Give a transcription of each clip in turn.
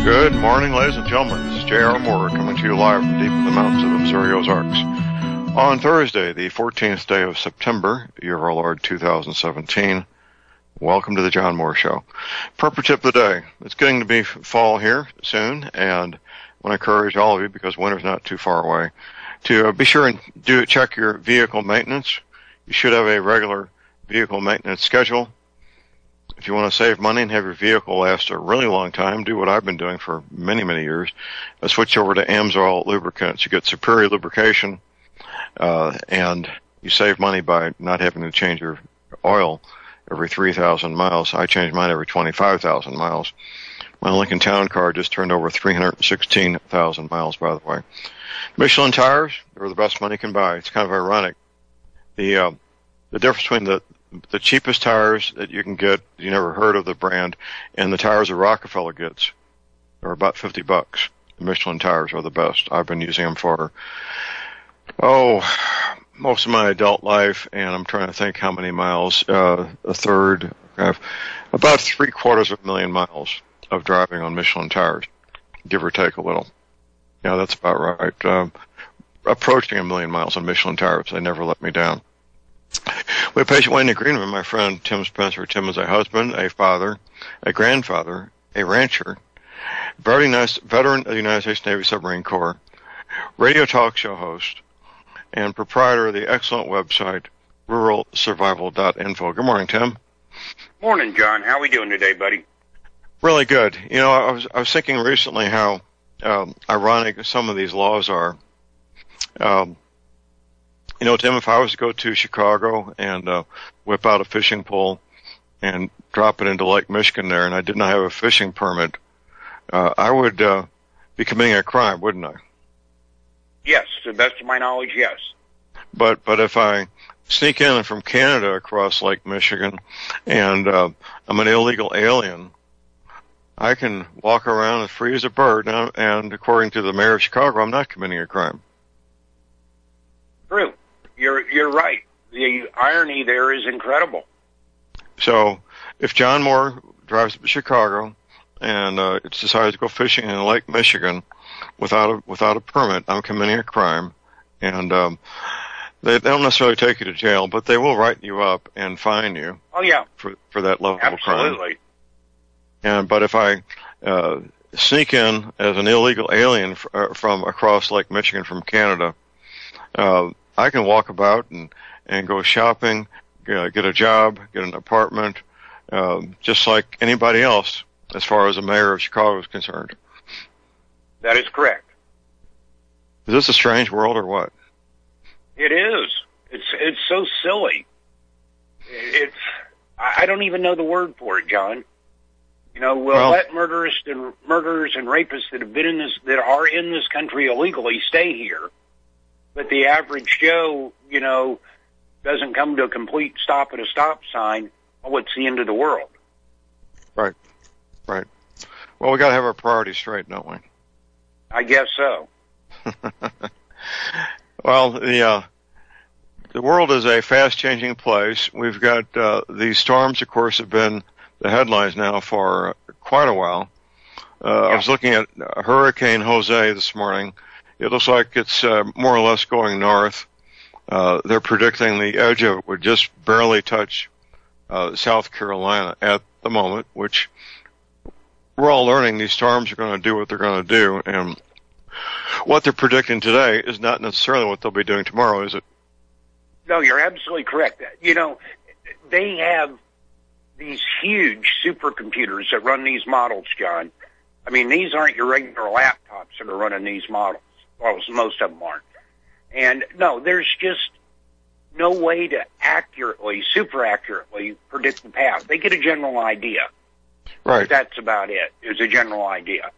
Good morning, ladies and gentlemen. This is J.R. Moore coming to you live from deep in the mountains of the Missouri Ozarks. On Thursday, the 14th day of September, year of our Lord 2017, welcome to the John Moore Show. Purpose tip of the day. It's getting to be fall here soon, and I want to encourage all of you, because winter's not too far away, to be sure and check your vehicle maintenance. You should have a regular vehicle maintenance schedule. If you want to save money and have your vehicle last a really long time, do what I've been doing for many, many years. Switch over to Amsoil lubricants. You get superior lubrication, and you save money by not having to change your oil every 3,000 miles. I change mine every 25,000 miles. My Lincoln Town Car just turned over 316,000 miles, by the way. Michelin tires, they're the best money can buy. It's kind of ironic. The difference between the cheapest tires that you can get, you never heard of the brand, and the tires that Rockefeller gets are about $50. The Michelin tires are the best. I've been using them for, most of my adult life, and I'm trying to think how many miles, about 750,000 miles of driving on Michelin tires, give or take a little. Yeah, that's about right. Approaching 1 million miles on Michelin tires. They never let me down. We have patient waiting agreement with my friend Tim Spencer. Tim is a husband, a father, a grandfather, a rancher, very nice veteran of the United States Navy Submarine Corps, radio talk show host, and proprietor of the excellent website ruralsurvival.info. Good morning, Tim. Morning, John. How are we doing today, buddy? Really good. You know, I was thinking recently how ironic some of these laws are. You know, Tim, if I was to go to Chicago and whip out a fishing pole and drop it into Lake Michigan there, and I did not have a fishing permit, I would be committing a crime, wouldn't I? Yes, to the best of my knowledge, yes. But if I sneak in from Canada across Lake Michigan and I'm an illegal alien, I can walk around as free as a bird, and according to the mayor of Chicago, I'm not committing a crime. True. You're right. The irony there is incredible. So, if John Moore drives to Chicago and decides to go fishing in Lake Michigan without a permit, I'm committing a crime, and they don't necessarily take you to jail, but they will write you up and fine you. Oh yeah, for that level of crime. Absolutely. But if I sneak in as an illegal alien from across Lake Michigan from Canada, I can walk about and go shopping, get a job, get an apartment, just like anybody else, as far as the mayor of Chicago is concerned. That is correct. Is this a strange world or what? It is. It's so silly. I don't even know the word for it, John. You know, we'll let murderers and rapists that are in this country illegally stay here. But the average Joe, you know, doesn't come to a complete stop at a stop sign. Oh, it's the end of the world. Right. Well, we got to have our priorities straight, don't we? I guess so. Well, the world is a fast-changing place. We've got these storms, of course, have been the headlines now for quite a while. I was looking at Hurricane Jose this morning. It looks like it's more or less going north. They're predicting the edge of it would just barely touch South Carolina at the moment, which we're all learning these storms are going to do what they're going to do. And what they're predicting today is not necessarily what they'll be doing tomorrow, is it? No, you're absolutely correct. You know, they have these huge supercomputers that run these models, John. I mean, these aren't your regular laptops that are running these models. Well, most of them aren't. And no, there's just no way to super accurately predict the path. They get a general idea. Right. That's about it. It's a general idea.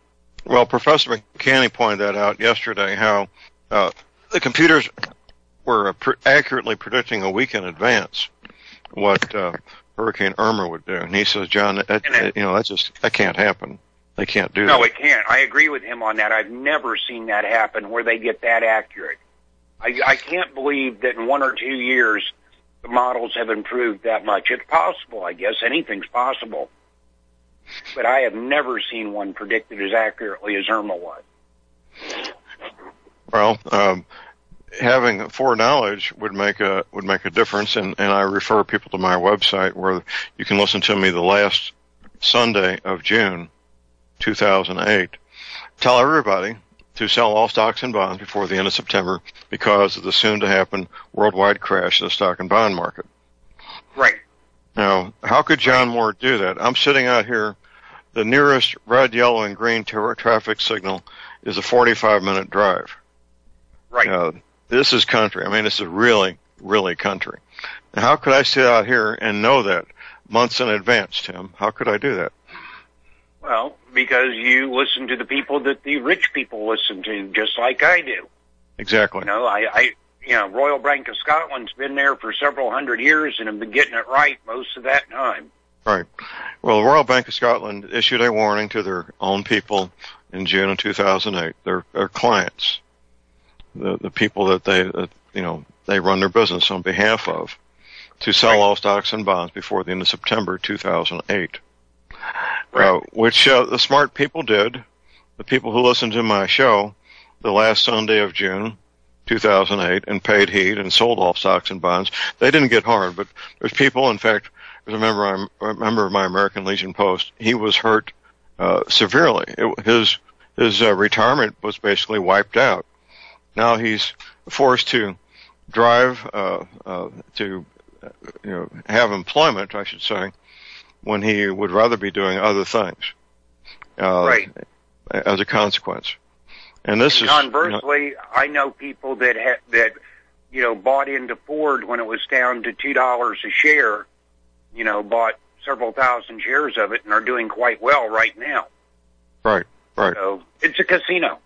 Well, Professor McCanney pointed that out yesterday, how the computers were accurately predicting a week in advance what Hurricane Irma would do. And he says, John, that can't happen. They can't do that. No, it can't. I agree with him on that. I've never seen that happen where they get that accurate. I can't believe that in 1 or 2 years the models have improved that much. It's possible, I guess. Anything's possible. but I have never seen one predicted as accurately as Irma was. Well, having foreknowledge would make a difference, and I refer people to my website where you can listen to me the last Sunday of June 2008. Tell everybody to sell all stocks and bonds before the end of September because of the soon-to-happen worldwide crash of the stock and bond market. Right. Now, how could John Moore do that? I'm sitting out here. The nearest red, yellow, and green traffic signal is a 45-minute drive. Right. This is country. I mean, this is really, really country. Now, how could I sit out here and know that months in advance, Tim? How could I do that? Well, because you listen to the people that the rich people listen to, just like I do. Exactly. You know, Royal Bank of Scotland's been there for several hundred years and have been getting it right most of that time. Right. Well, the Royal Bank of Scotland issued a warning to their own people in June of 2008. Their clients, the people that they run their business on behalf of, to sell all stocks and bonds before the end of September 2008. Right. Which the smart people did. The people who listened to my show the last Sunday of June 2008 and paid heed and sold all stocks and bonds, they didn't get harmed. But there's people, in fact, there's a member of my American Legion Post. He was hurt severely. His retirement was basically wiped out. Now he's forced to drive to have employment, I should say, when he would rather be doing other things. Right. As a consequence. And this is conversely, I know people that bought into Ford when it was down to $2 a share. Bought several thousand shares of it and are doing quite well right now. Right. So it's a casino.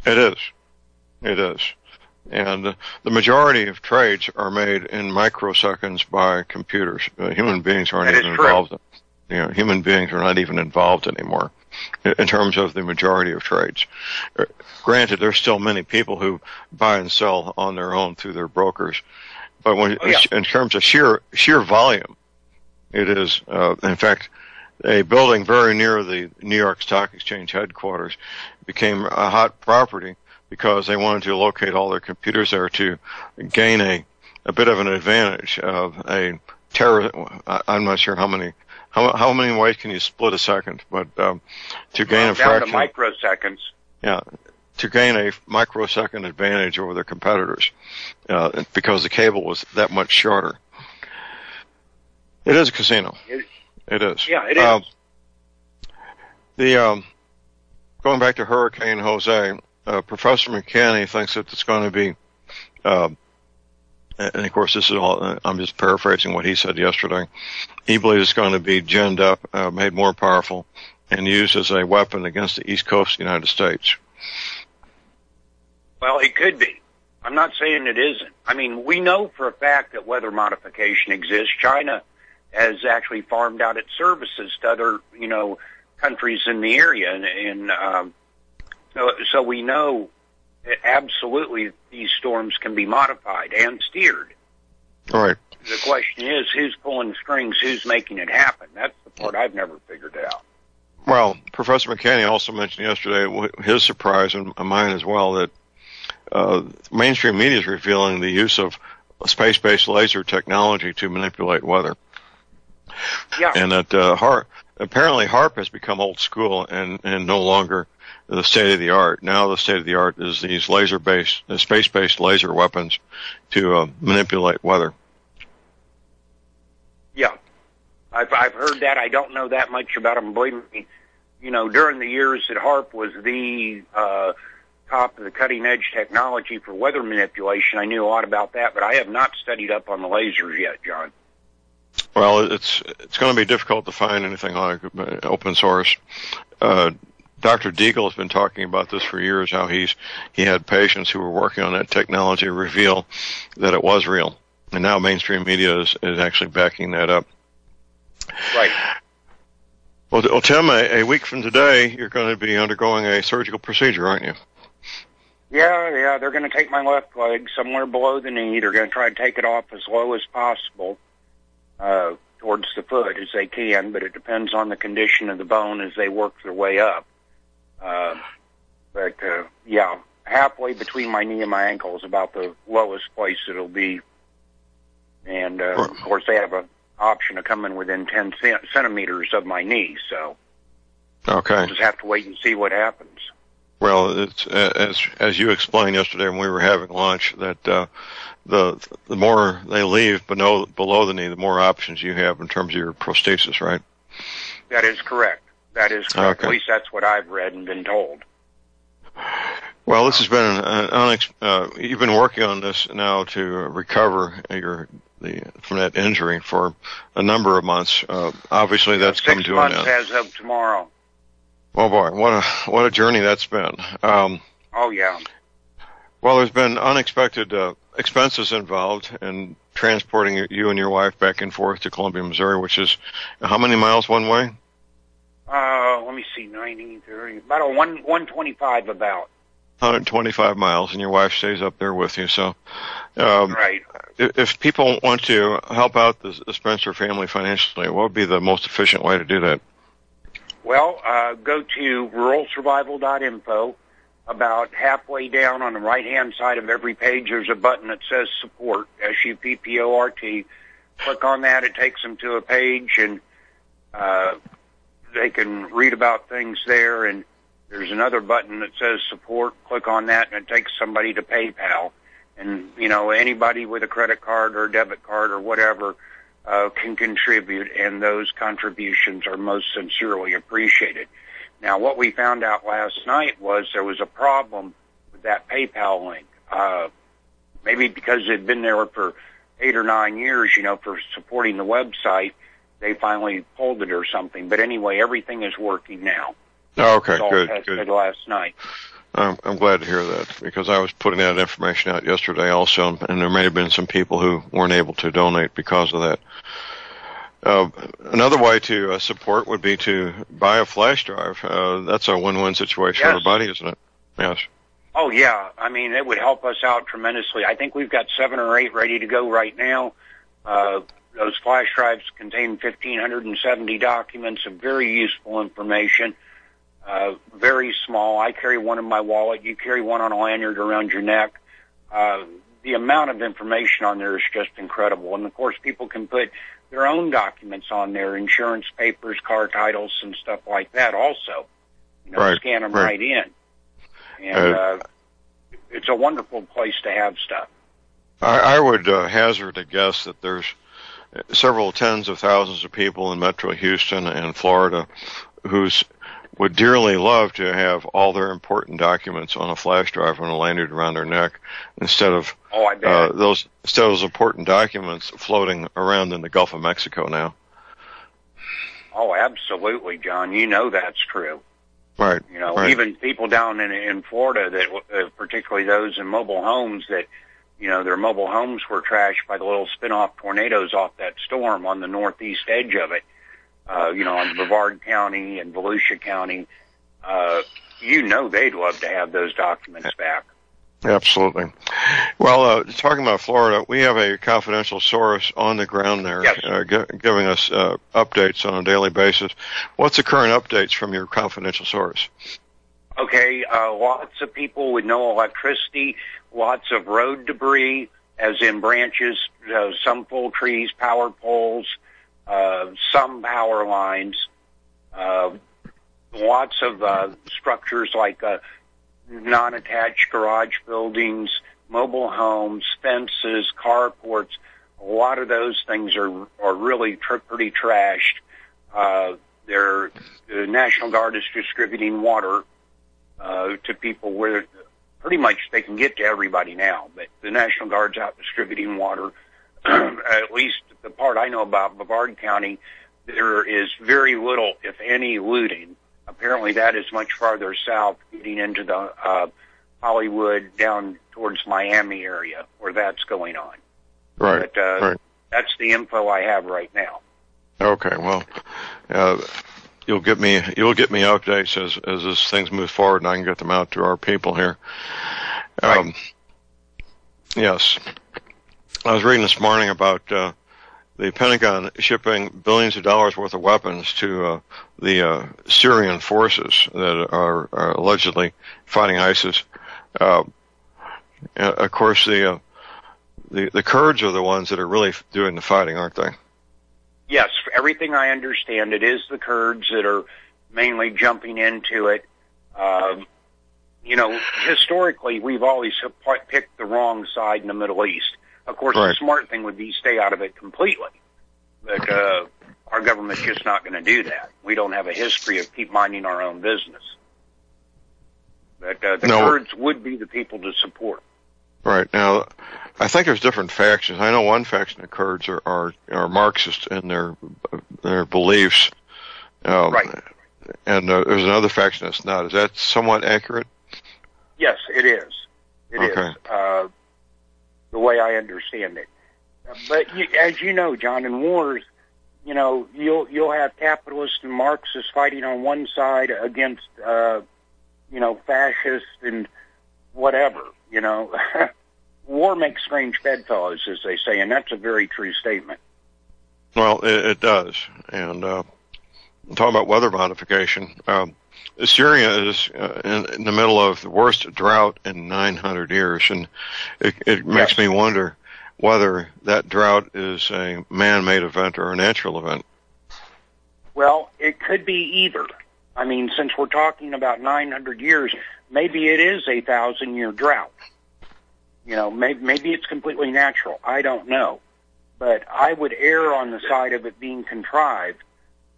It is. And the majority of trades are made in microseconds by computers. Human beings aren't even involved. Human beings are not even involved anymore in terms of the majority of trades. Granted, there's still many people who buy and sell on their own through their brokers. But in terms of sheer volume, it is, in fact, a building very near the New York Stock Exchange headquarters became a hot property because they wanted to locate all their computers there to gain a bit of an advantage of a terror. I'm not sure how many ways can you split a second, but to gain a fraction. Down to microseconds. Yeah, to gain a microsecond advantage over their competitors because the cable was that much shorter. It is a casino. It is. Yeah, it is. Going back to Hurricane Jose, Professor McCanny thinks that it's going to be, and of course this is all, I'm just paraphrasing what he said yesterday. He believes it's going to be ginned up, made more powerful, and used as a weapon against the East Coast of the United States. Well, it could be. I'm not saying it isn't. I mean, we know for a fact that weather modification exists. China has actually farmed out its services to other, countries in the area, and so we know that absolutely these storms can be modified and steered. All right. The question is, who's pulling the strings? Who's making it happen? That's the part I've never figured out. Well, Professor McCanny also mentioned yesterday, his surprise and mine as well, that mainstream media is revealing the use of space-based laser technology to manipulate weather. Yeah. And that apparently HAARP has become old school and no longer the state of the art. Now the state of the art is these space-based laser weapons to manipulate weather. Yeah, I've heard that. I don't know that much about them. Believe me, during the years that HAARP was the top of the cutting-edge technology for weather manipulation, I knew a lot about that, but I have not studied up on the lasers yet, John. Well, it's going to be difficult to find anything on open source. Dr. Deagle has been talking about this for years, how he had patients who were working on that technology reveal that it was real. And now mainstream media is actually backing that up. Right. Well, Tim, a week from today, you're going to be undergoing a surgical procedure, aren't you? Yeah, they're going to take my left leg somewhere below the knee. They're going to try to take it off as low as possible towards the foot as they can, but it depends on the condition of the bone as they work their way up. Yeah, halfway between my knee and my ankle is about the lowest place it'll be. And, of course, they have an option of coming within 10 centimeters of my knee, so okay. I'll just have to wait and see what happens. Well, it's as you explained yesterday when we were having lunch, that the more they leave below the knee, the more options you have in terms of your prosthesis, right? That is correct. That is correct. Okay. At least that's what I've read and been told. Well, this has been you've been working on this now to recover from that injury for a number of months. Obviously, that's come to an end. 6 months as of tomorrow. Oh boy, what a journey that's been. Oh yeah. Well, there's been unexpected expenses involved in transporting you and your wife back and forth to Columbia, Missouri, which is how many miles one way? Let me see, 90, 30, about 125 about. 125 miles, and your wife stays up there with you. So, right. If people want to help out the Spencer family financially, what would be the most efficient way to do that? Well, go to ruralsurvival.info. About halfway down on the right-hand side of every page, there's a button that says support, SUPPORT. Click on that. It takes them to a page, and they can read about things there. And there's another button that says support. Click on that, and it takes somebody to PayPal. And, anybody with a credit card or a debit card or whatever can contribute, and those contributions are most sincerely appreciated. Now, what we found out last night was there was a problem with that PayPal link. Maybe because it had been there for 8 or 9 years, for supporting the website, they finally pulled it or something. But anyway, everything is working now. Oh, okay, good. Tested last night. I'm glad to hear that, because I was putting that information out yesterday also, and there may have been some people who weren't able to donate because of that. Another way to support would be to buy a flash drive. That's a win-win situation for everybody, isn't it? Yes. Oh, yeah. I mean, it would help us out tremendously. I think we've got 7 or 8 ready to go right now. Those flash drives contain 1,570 documents of very useful information. Very small. I carry one in my wallet. You carry one on a lanyard around your neck. The amount of information on there is just incredible. And, of course, people can put their own documents on there, insurance papers, car titles, and stuff like that also. Scan them right in. And it's a wonderful place to have stuff. I would hazard a guess that there's several tens of thousands of people in Metro Houston and Florida who would dearly love to have all their important documents on a flash drive on a lanyard around their neck instead of those important documents floating around in the Gulf of Mexico now. Oh, absolutely, John. That's true. Right. Even people down in Florida that, particularly those in mobile homes that, their mobile homes were trashed by the little spin-off tornadoes off that storm on the northeast edge of it. On Brevard County and Volusia County, they'd love to have those documents back. Absolutely. Well, talking about Florida, we have a confidential source on the ground there, giving us updates on a daily basis. What's the current updates from your confidential source? Okay, lots of people with no electricity, lots of road debris, as in branches, some full trees, power poles, some power lines, lots of structures like non-attached garage buildings, mobile homes, fences, carports. A lot of those things are really pretty trashed. The National Guard is distributing water to people where pretty much they can get to everybody now, but the National Guard's out distributing water. At least the part I know about Brevard County, there is very little, if any, looting. Apparently that is much farther south, getting into the Hollywood down towards Miami area where that's going on. Right. But right. That's the info I have right now. Okay. Well, you'll get me updates as things move forward, and I can get them out to our people here. Right. Yes. I was reading this morning about the Pentagon shipping billions of dollars worth of weapons to the Syrian forces that are allegedly fighting ISIS. Of course, the Kurds are the ones that are really doing the fighting, aren't they? Yes, for everything I understand, it is the Kurds that are mainly jumping into it. Historically, we've always picked the wrong side in the Middle East. Of course, right. The smart thing would be stay out of it completely. But our government's just not going to do that. We don't have a history of keep minding our own business. But the Kurds would be the people to support. Right. Now, I think there's different factions. I know one faction of Kurds are Marxist in their beliefs. Right. And there's another faction that's not. Is that somewhat accurate? Yes, it is. It okay. is. The way I understand it. But as you know, John, in wars, you'll have capitalists and Marxists fighting on one side against, fascists and whatever, War makes strange bedfellows, as they say, and that's a very true statement. Well, it does. And talking about weather modification, Syria is in the middle of the worst drought in 900 years, and it makes me wonder whether that drought is a man-made event or a natural event. Well, it could be either. I mean, since we're talking about 900 years, maybe it is a 1,000-year drought. Maybe it's completely natural. I don't know. But I would err on the side of it being contrived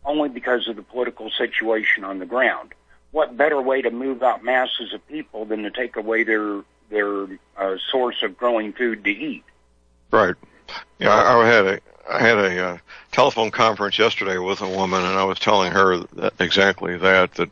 only because of the political situation on the ground. What better way to move out masses of people than to take away their source of growing food to eat? Right. Yeah, I had a telephone conference yesterday with a woman, and I was telling her exactly that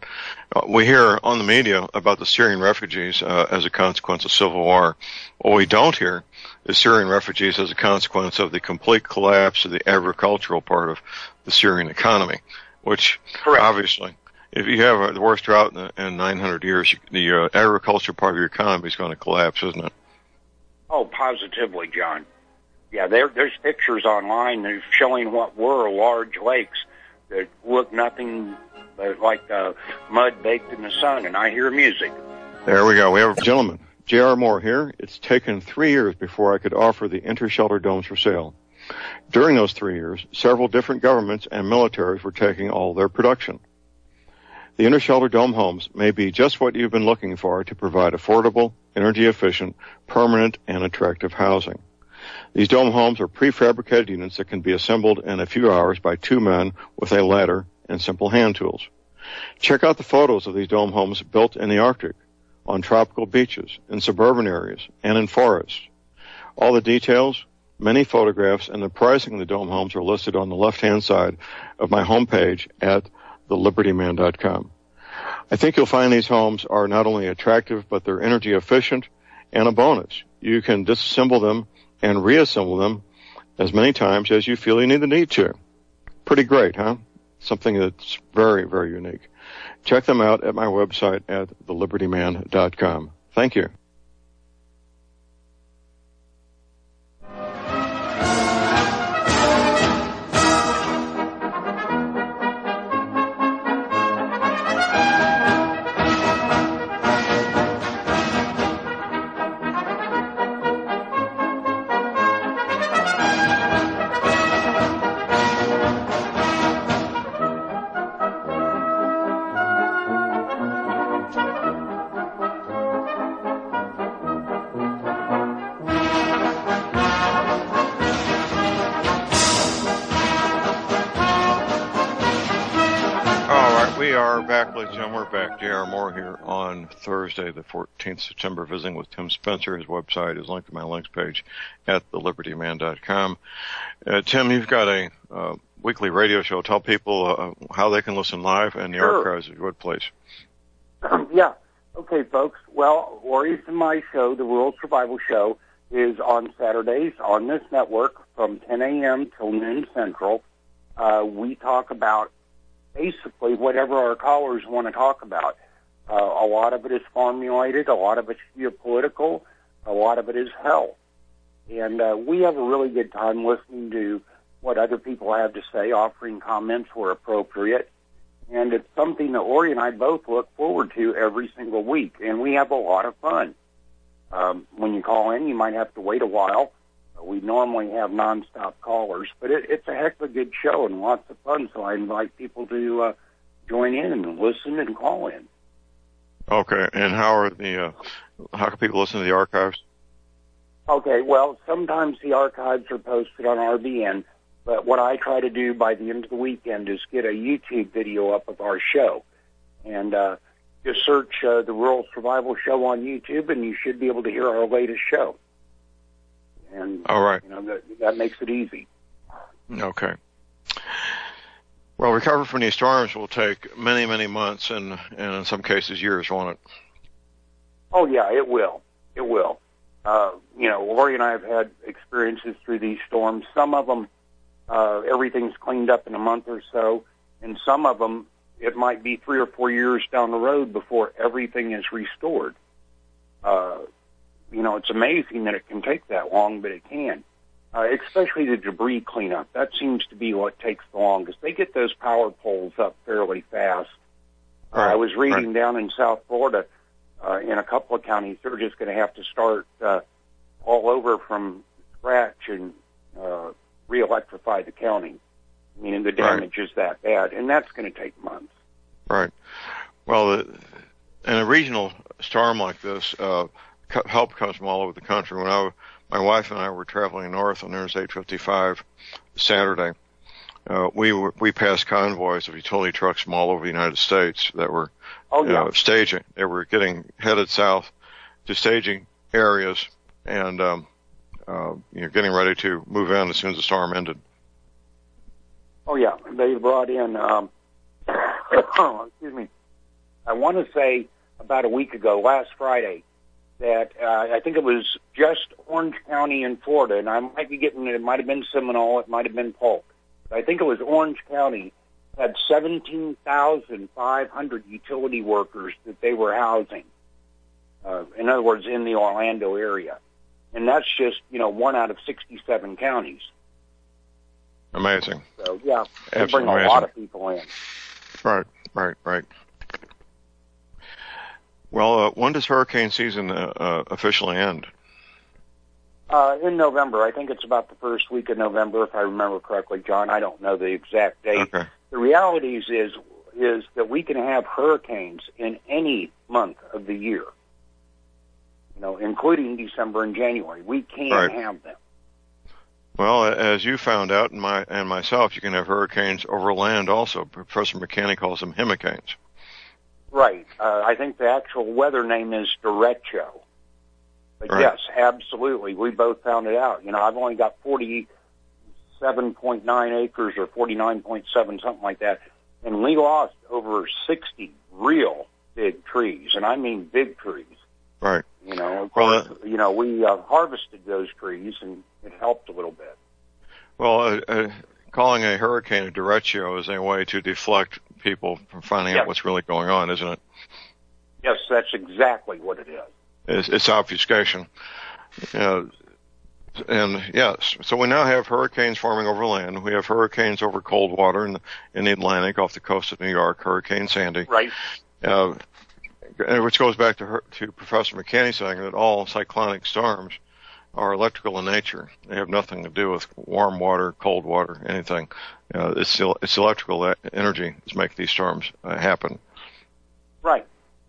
we hear on the media about the Syrian refugees as a consequence of civil war. What we don't hear is Syrian refugees as a consequence of the complete collapse of the agricultural part of the Syrian economy, which Correct. Obviously, if you have the worst drought in 900 years, the agriculture part of your economy is going to collapse, isn't it? Oh, positively, John. Yeah, there's pictures online showing what were large lakes that look nothing but like mud baked in the sun, and I hear music. There we go. We have a gentleman, J.R. Moore here. It's taken 3 years before I could offer the inter-shelter domes for sale. During those 3 years, several different governments and militaries were taking all their production. The inter-shelter dome homes may be just what you've been looking for to provide affordable, energy-efficient, permanent, and attractive housing. These dome homes are prefabricated units that can be assembled in a few hours by 2 men with a ladder and simple hand tools. Check out the photos of these dome homes built in the Arctic, on tropical beaches, in suburban areas, and in forests. All the details, many photographs, and the pricing of the dome homes are listed on the left-hand side of my homepage at thelibertyman.com. I think you'll find these homes are not only attractive, but they're energy efficient, and a bonus. You can disassemble them and reassemble them as many times as you feel you need to. Pretty great, huh? Something that's very, very unique. Check them out at my website at thelibertyman.com. Thank you. We're back. J.R. Moore here on Thursday, the 14th September, visiting with Tim Spencer. His website is linked to my links page at thelibertyman.com. Tim, you've got a weekly radio show. Tell people how they can listen live and the archives, if you would, please. Yeah. Okay, folks. Well, Lori's and my show, the Rural Survival Show, is on Saturdays on this network from 10 a.m. till noon Central. We talk about basically whatever our callers want to talk about. A lot of it is formulated, a lot of it's geopolitical, a lot of it is health. And we have a really good time listening to what other people have to say, offering comments where appropriate. And it's something that Lori and I both look forward to every single week, and we have a lot of fun. When you call in, you might have to wait a while. We normally have nonstop callers, but it's a heck of a good show and lots of fun, so I invite people to join in and listen and call in. Okay, and how can people listen to the archives? Okay, well, sometimes the archives are posted on RBN, but what I try to do by the end of the weekend is get a YouTube video up of our show. And just search the Rural Survival Show on YouTube, and you should be able to hear our latest show. And all right, that makes it easy. Okay. Well, recovery from these storms will take many, many months, and in some cases years, won't it? Oh yeah, it will. It will. Lori and I have had experiences through these storms. Some of them, everything's cleaned up in a month or so, and some of them, it might be 3 or 4 years down the road before everything is restored. It's amazing that it can take that long, but it can. Especially the debris cleanup. That seems to be what takes the longest. They get those power poles up fairly fast. I was reading down in South Florida, in a couple of counties, they're just going to have to start all over from scratch and re-electrify the county. Meaning the damage is that bad, and that's going to take months. Right. Well, in a regional storm like this, help comes from all over the country. When my wife and I were traveling north on Interstate 55 Saturday, we passed convoys of utility trucks from all over the United States that were staging. They were headed south to staging areas and getting ready to move in as soon as the storm ended. Oh yeah, they brought in. Excuse me. I want to say about a week ago, last Friday, that I think it was just Orange County in Florida, and I might be getting it might have been Seminole, it might have been Polk. But I think it was Orange County had 17,500 utility workers that they were housing. In other words, in the Orlando area, and that's just one out of 67 counties. Amazing. So yeah, they bring a lot of people in. Right. Well, when does hurricane season officially end? In November. I think it's about the first week of November, if I remember correctly, John. I don't know the exact date. Okay. The reality is that we can have hurricanes in any month of the year, including December and January. We can have them. Well, as you found out, and myself, you can have hurricanes over land also. Professor McKinney calls them hemicanes. Right. I think the actual weather name is derecho. But yes, absolutely. We both found it out. I've only got 47.9 acres or 49.7, something like that. And we lost over 60 real big trees. And I mean big trees. Right. Of course, we harvested those trees and it helped a little bit. Well, calling a hurricane a derecho is a way to deflect people from finding out what's really going on, isn't it? Yes, that's exactly what it is. It's obfuscation. And yes, so we now have hurricanes forming over land. We have hurricanes over cold water in the Atlantic off the coast of New York, Hurricane Sandy. Right. Which goes back to Professor McKinney saying that all cyclonic storms are electrical in nature. They have nothing to do with warm water, cold water, anything. It's electrical energy that's making these storms happen. Right.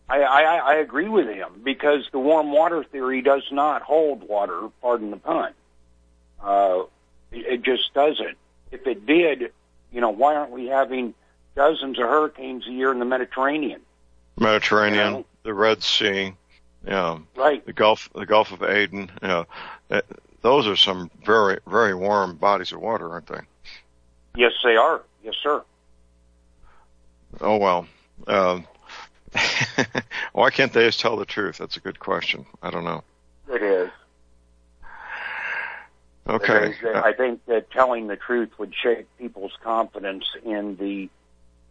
I agree with him because the warm water theory does not hold water, pardon the pun. It just doesn't. If it did, why aren't we having dozens of hurricanes a year in the Mediterranean? The Red Sea, right. the Gulf of Aden. Those are some very, very warm bodies of water, aren't they? Yes, they are. Yes, sir. Oh, well. Why can't they just tell the truth? That's a good question. I don't know. It is. Okay. I think that telling the truth would shake people's confidence in the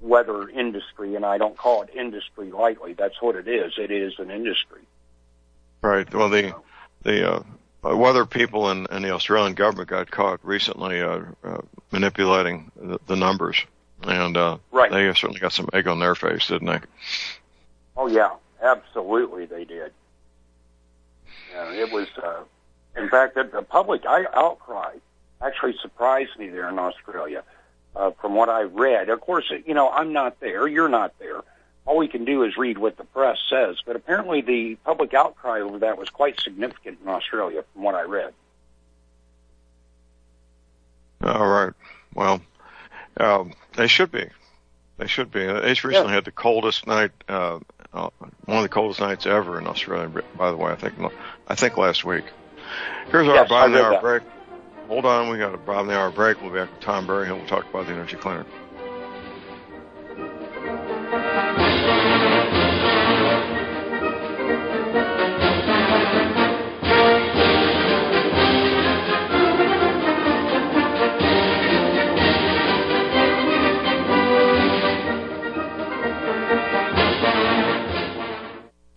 weather industry, and I don't call it industry lightly. That's what it is. It is an industry. Right. Well, the whether people in the Australian government got caught recently manipulating the numbers. And right. They certainly got some egg on their face, didn't they? Oh, yeah, absolutely they did. Yeah, it was, in fact, the public outcry actually surprised me there in Australia. From what I read, of course, I'm not there, you're not there. All we can do is read what the press says, but apparently the public outcry over that was quite significant in Australia, from what I read. All right. Well, they should be. They should be. They recently had the coldest night, one of the coldest nights ever in Australia, by the way, I think last week. Here's our bottom of the hour break. Hold on, we got a bottom of the hour break. We'll be back with Tom Berryhill. We'll talk about the energy cleaner.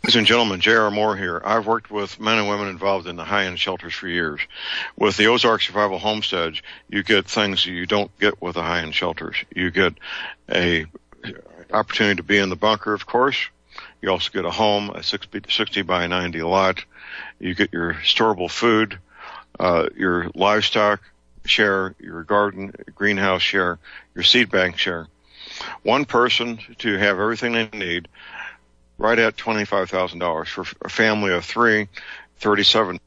Ladies and gentlemen, J.R. Moore here. I've worked with men and women involved in the high-end shelters for years. With the Ozark Survival Homestead, you get things you don't get with the high-end shelters. You get a opportunity to be in the bunker, of course. You also get a home, a 60 by 90 lot. You get your storable food, your livestock share, your garden, greenhouse share, your seed bank share. One person to have everything they need, right at $25,000 for a family of three, 37.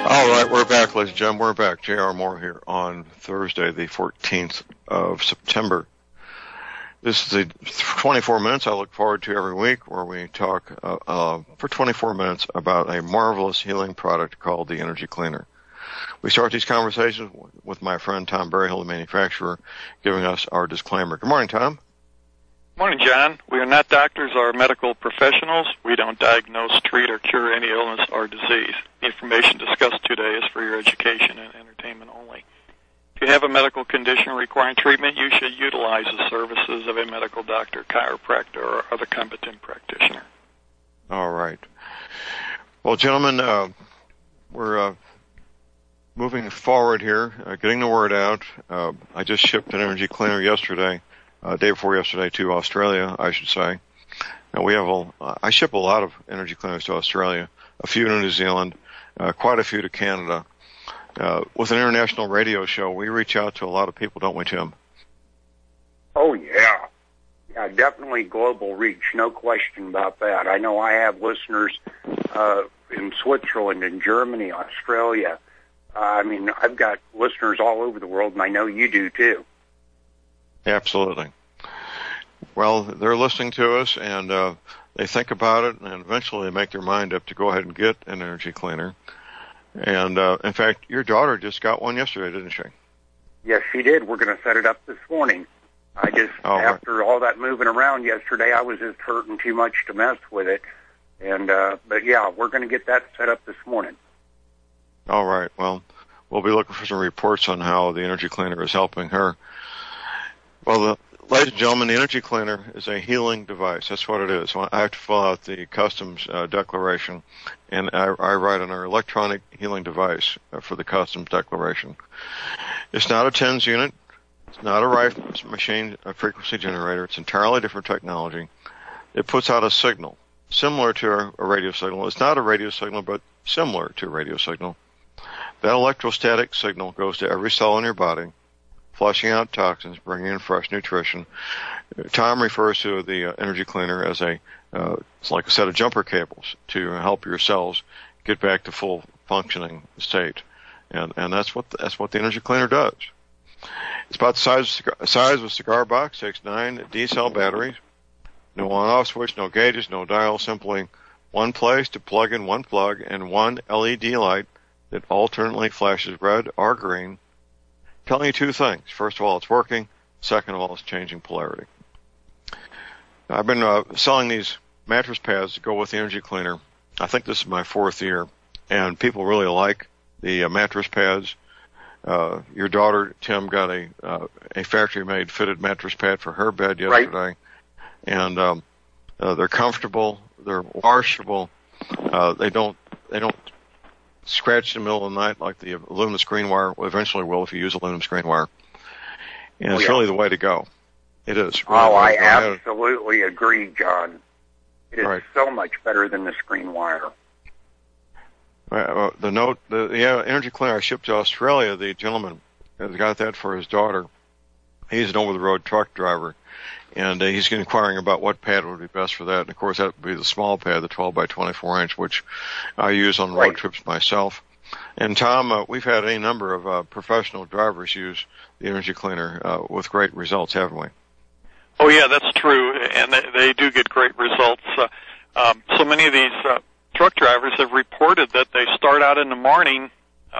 All right, we're back, ladies and gentlemen. We're back. J.R. Moore here on Thursday, the 14th of September. This is the 24 minutes I look forward to every week, where we talk for 24 minutes about a marvelous healing product called the Energy Cleaner. We start these conversations with my friend Tom Berryhill, the manufacturer, giving us our disclaimer. Good morning, Tom. Morning, John. We are not doctors or medical professionals. We don't diagnose, treat, or cure any illness or disease. The information discussed today is for your education and entertainment only. If you have a medical condition requiring treatment, you should utilize the services of a medical doctor, chiropractor, or other competent practitioner. All right. Well, gentlemen, we're moving forward here, getting the word out. I just shipped an energy cleaner yesterday. Day before yesterday to Australia, I should say. Now I ship a lot of energy cleaners to Australia, a few to New Zealand, quite a few to Canada. With an international radio show, we reach out to a lot of people, don't we, Tim? Oh, yeah. Yeah, definitely global reach, no question about that. I know I have listeners in Switzerland, in Germany, Australia. I've got listeners all over the world, and I know you do, too. Absolutely. Well, they're listening to us, and they think about it, and eventually they make their mind up to go ahead and get an energy cleaner. And, in fact, your daughter just got one yesterday, didn't she? Yes, she did. We're going to set it up this morning. After all that moving around yesterday, I was just hurting too much to mess with it. But yeah, we're going to get that set up this morning. All right. Well, we'll be looking for some reports on how the energy cleaner is helping her. Well, ladies and gentlemen, the energy cleaner is a healing device. That's what it is. I have to fill out the customs declaration, and I write on our electronic healing device for the customs declaration. It's not a TENS unit. It's not a rifle machine, a frequency generator. It's entirely different technology. It puts out a signal similar to a radio signal. It's not a radio signal, but similar to a radio signal. That electrostatic signal goes to every cell in your body, flushing out toxins, bringing in fresh nutrition. Tom refers to the energy cleaner as it's like a set of jumper cables to help your cells get back to full functioning state, and that's what the energy cleaner does. It's about the size of a cigar box. Takes 9 D-cell batteries. No on-off switch, no gauges, no dial. Simply one place to plug in one plug and one LED light that alternately flashes red or green, telling you two things. First of all, it's working. Second of all, it's changing polarity. I've been selling these mattress pads to go with the energy cleaner. I think this is my 4th year, and people really like the mattress pads. Your daughter, Tim, got a factory-made fitted mattress pad for her bed yesterday. Right. And they're comfortable, they're washable, they don't scratch in the middle of the night like the aluminum screen wire eventually will if you use aluminum screen wire. And it's really the way to go. It is. Really I absolutely agree, John. It is so much better than the screen wire. The energy cleaner I shipped to Australia, the gentleman has got that for his daughter. He's an over-the-road truck driver, and he's inquiring about what pad would be best for that. And, of course, that would be the small pad, the 12 by 24 inch, which I use on road trips myself. And, Tom, we've had a number of professional drivers use the energy cleaner with great results, haven't we? Oh, yeah, that's true, and they do get great results. So many of these truck drivers have reported that they start out in the morning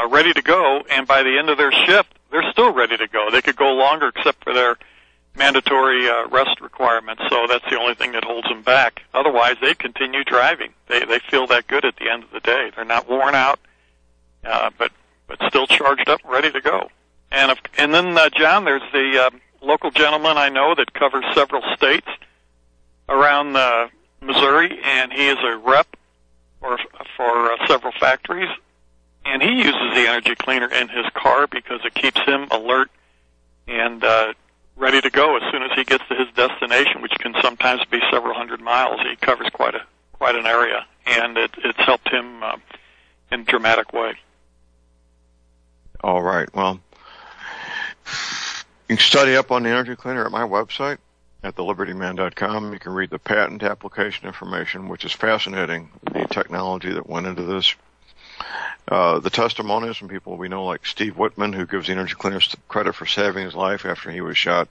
ready to go, and by the end of their shift, they're still ready to go. They could go longer except for their mandatory rest requirements, so that's the only thing that holds them back. Otherwise, they continue driving. They feel that good at the end of the day. They're not worn out, but still charged up and ready to go. And then, John, there's the local gentleman I know that covers several states around Missouri, and he is a rep for several factories, and he uses the energy cleaner in his car because it keeps him alert and ready to go as soon as he gets to his destination, which can sometimes be several hundred miles. He covers quite an area, and it's helped him in a dramatic way. All right. Well, you can study up on the energy cleaner at my website at thelibertyman.com. You can read the patent application information, which is fascinating, the technology that went into this. The testimonials from people we know like Steve Whitman, who gives the energy cleaners credit for saving his life after he was shot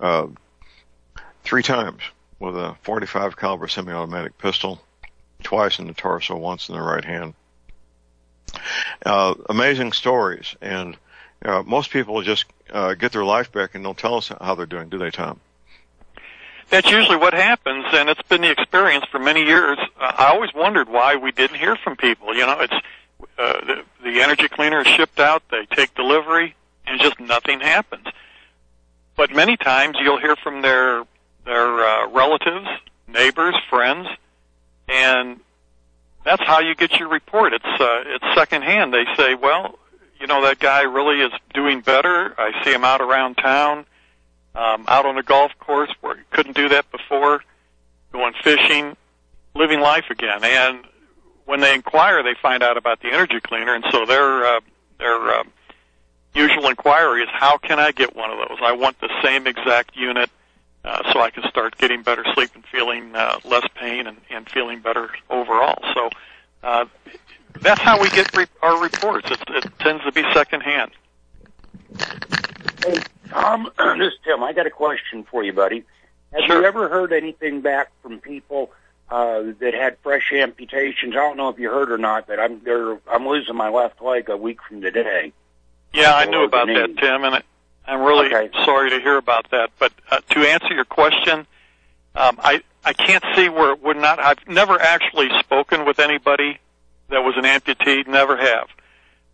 3 times with a .45 caliber semi-automatic pistol, twice in the torso, once in the right hand. Amazing stories, and most people just get their life back and don't tell us how they're doing, do they, Tom? That's usually what happens, and it's been the experience for many years. I always wondered why we didn't hear from people. You know, it's the energy cleaner is shipped out, they take delivery, and just nothing happens. But many times you'll hear from their relatives, neighbors, friends, and that's how you get your report. It's secondhand. They say, well, you know, that guy really is doing better. I see him out around town, out on a golf course where he couldn't do that before, going fishing, living life again. And when they inquire, they find out about the energy cleaner, and so their usual inquiry is, how can I get one of those? I want the same exact unit so I can start getting better sleep and feeling less pain and feeling better overall. So that's how we get our reports. It tends to be secondhand. Hey, Tom, this is Tim. I got a question for you, buddy. Have you ever heard anything back from people that had fresh amputations? I don't know if you heard or not, but I'm losing my left leg a week from today. Yeah, I knew about that, Tim, and I'm really sorry to hear about that. But to answer your question, I can't see where it would not. I've never actually spoken with anybody that was an amputee, never have.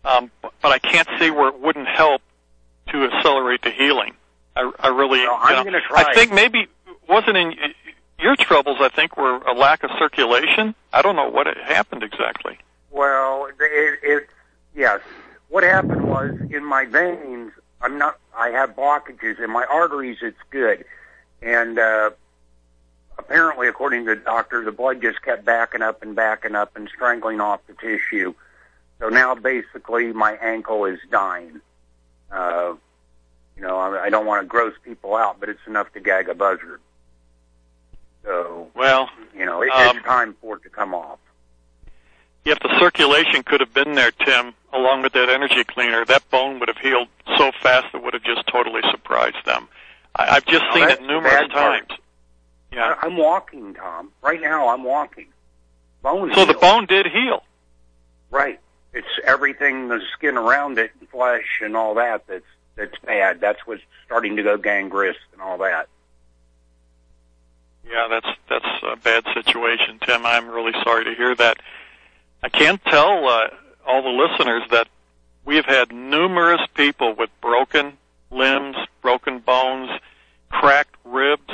But I can't see where it wouldn't help to accelerate the healing. I really, I'm going to try. I think maybe wasn't in your troubles. I think were a lack of circulation. I don't know what happened exactly. Well, yes. What happened was in my veins. I have blockages in my arteries. It's good, and apparently, according to the doctor, the blood just kept backing up and strangling off the tissue. So now, basically, my ankle is dying. I don't want to gross people out, but it's enough to gag a buzzard. So, it's time for it to come off. If the circulation could have been there, Tim, along with that energy cleaner, that bone would have healed so fast it would have just totally surprised them. I've just seen it numerous times. Yeah, I'm walking, Tom. Right now, I'm walking. Bone. So the bone did heal. Right. It's everything, the skin around it, and flesh, and all that. That's bad. That's what's starting to go gangrenous and all that. Yeah, that's a bad situation, Tim. I'm really sorry to hear that. I can't tell all the listeners that we've had numerous people with broken limbs, broken bones, cracked ribs,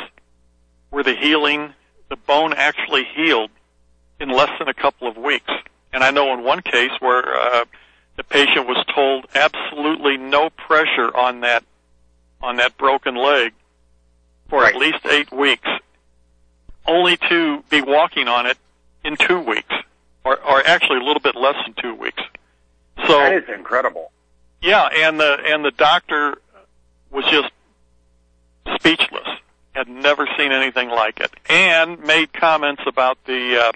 where the bone actually healed in less than a couple of weeks. And I know in one case where the patient was told absolutely no pressure on that broken leg for at least 8 weeks, only to be walking on it in 2 weeks, or actually a little bit less than 2 weeks. So that is incredible. Yeah, and the doctor was just speechless. Had never seen anything like it, and made comments about the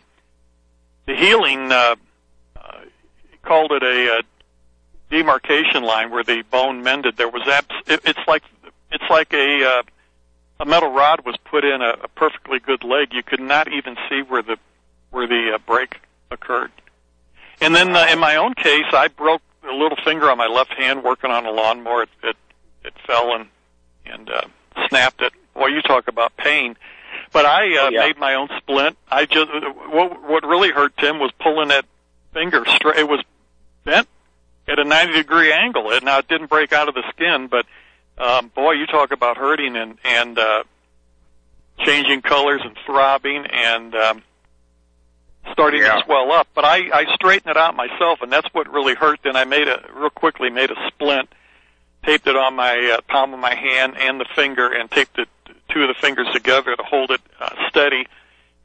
healing. He called it a demarcation line where the bone mended. There was it's like a metal rod was put in a perfectly good leg. You could not even see where the break occurred. And then in my own case, I broke a little finger on my left hand working on a lawnmower. It fell and snapped it. Boy, you talk about pain. But I made my own splint. What really hurt, Tim, was pulling that finger straight. It was bent at a 90-degree angle. Now, it didn't break out of the skin, but boy, you talk about hurting and changing colors and throbbing and starting to swell up. But I straightened it out myself, and that's what really hurt. Then I real quickly made a splint, taped it on my palm of my hand and the finger, and taped the two of the fingers together to hold it steady.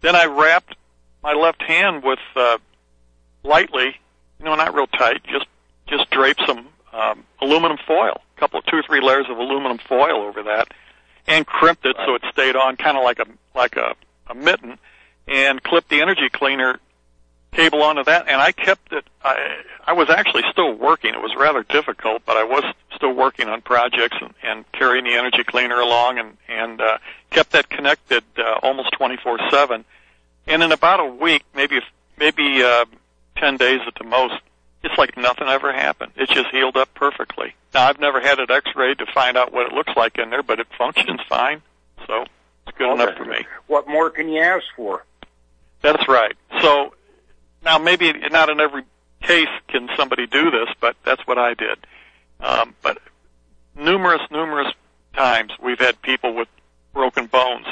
Then I wrapped my left hand with lightly, not real tight, just drape some aluminum foil, two or three layers of aluminum foil over that, and crimped it so it stayed on, kind of like a mitten, and clipped the energy cleaner cable onto that, and I kept it. I was actually still working. It was rather difficult, but I was still working on projects and carrying the energy cleaner along, and kept that connected almost 24/7. And in about a week, maybe 10 days at the most, it's like nothing ever happened. It just healed up perfectly. Now, I've never had it x-rayed to find out what it looks like in there, but it functions fine, so it's good enough for me. What more can you ask for? That's right. So now maybe not in every case can somebody do this, but that's what I did. But numerous times we've had people with broken bones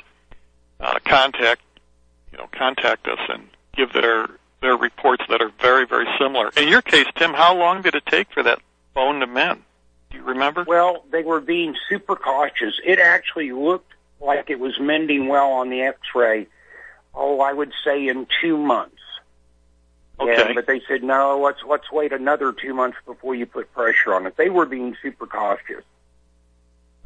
contact us and give their reports that are very, very similar. In your case, Tim, how long did it take for that bone to mend? Do you remember? Well, they were being super cautious. It actually looked like it was mending well on the X-ray. I would say in 2 months. Okay. But they said, no, let's wait another 2 months before you put pressure on it. They were being super cautious.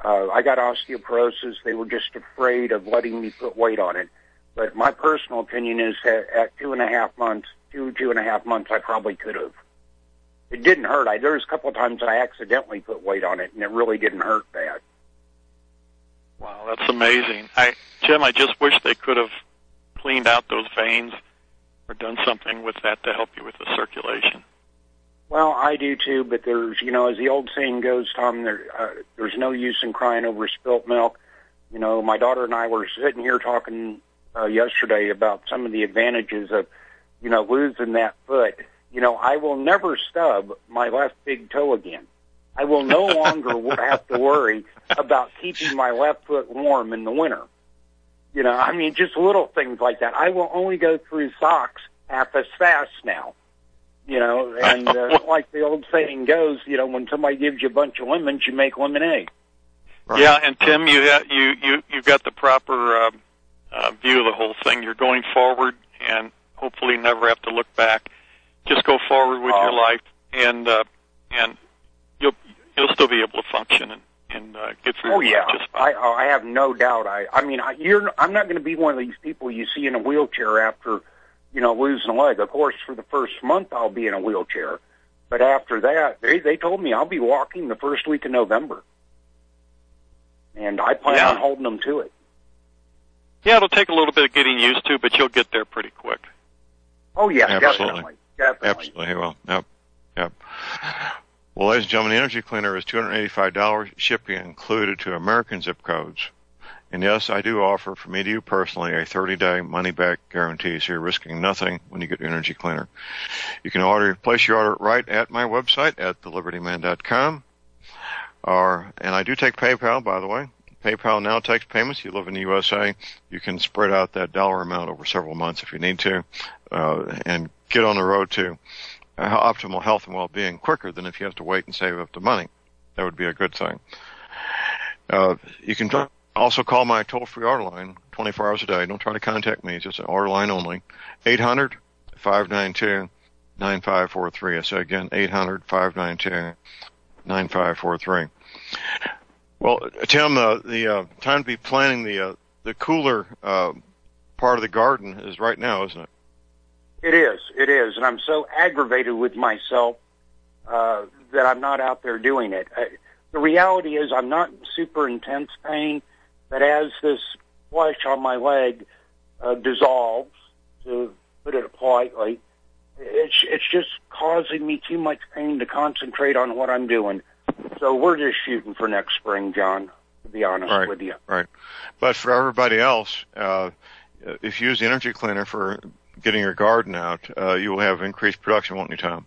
I got osteoporosis. They were just afraid of letting me put weight on it. But my personal opinion is that at 2.5 months, 2.5 months, I probably could have. It didn't hurt. There was a couple of times I accidentally put weight on it, and it really didn't hurt bad. Wow, that's amazing. Jim, I just wish they could have cleaned out those veins or done something with that to help you with the circulation. Well, I do too, but there's, as the old saying goes, Tom, there's no use in crying over spilt milk. My daughter and I were sitting here talking yesterday about some of the advantages of, losing that foot. I will never stub my left big toe again. I will no longer have to worry about keeping my left foot warm in the winter. Just little things like that. I will only go through socks half as fast now. And like the old saying goes, when somebody gives you a bunch of lemons, you make lemonade. Right. Yeah, and Tim, you got the proper view of the whole thing. You're going forward, and hopefully never have to look back. Just go forward with your life, and you'll still be able to function and get through your life just fine. I have no doubt. I'm not going to be one of these people you see in a wheelchair after, losing a leg. Of course, for the first month I'll be in a wheelchair, but after that, they told me I'll be walking the first week of November, and I plan on holding them to it. Yeah, it'll take a little bit of getting used to, but you'll get there pretty quick. Oh yeah, absolutely. Definitely. Absolutely, he will. Yep. Well, ladies and gentlemen, the energy cleaner is $285, shipping included to American zip codes. And yes, I do offer, from me to you personally, a 30-day money-back guarantee, so you're risking nothing when you get your energy cleaner. You can place your order right at my website at thelibertyman.com. And I do take PayPal, by the way. PayPal now takes payments. You live in the USA, you can spread out that dollar amount over several months if you need to, and get on the road to optimal health and well-being quicker than if you have to wait and save up the money. That would be a good thing. You can also call my toll-free order line 24 hours a day. Don't try to contact me. It's just an order line only. 800-592-9543. I say again, 800-592-9543. Well, Tim, the time to be planting the cooler part of the garden is right now, isn't it? It is, and I'm so aggravated with myself that I'm not out there doing it. The reality is I'm not in super intense pain, but as this flesh on my leg dissolves, to put it politely, it's just causing me too much pain to concentrate on what I'm doing. So we're just shooting for next spring, John, to be honest with you. Right. But for everybody else, if you use the energy cleaner for getting your garden out, you will have increased production, won't you, Tom?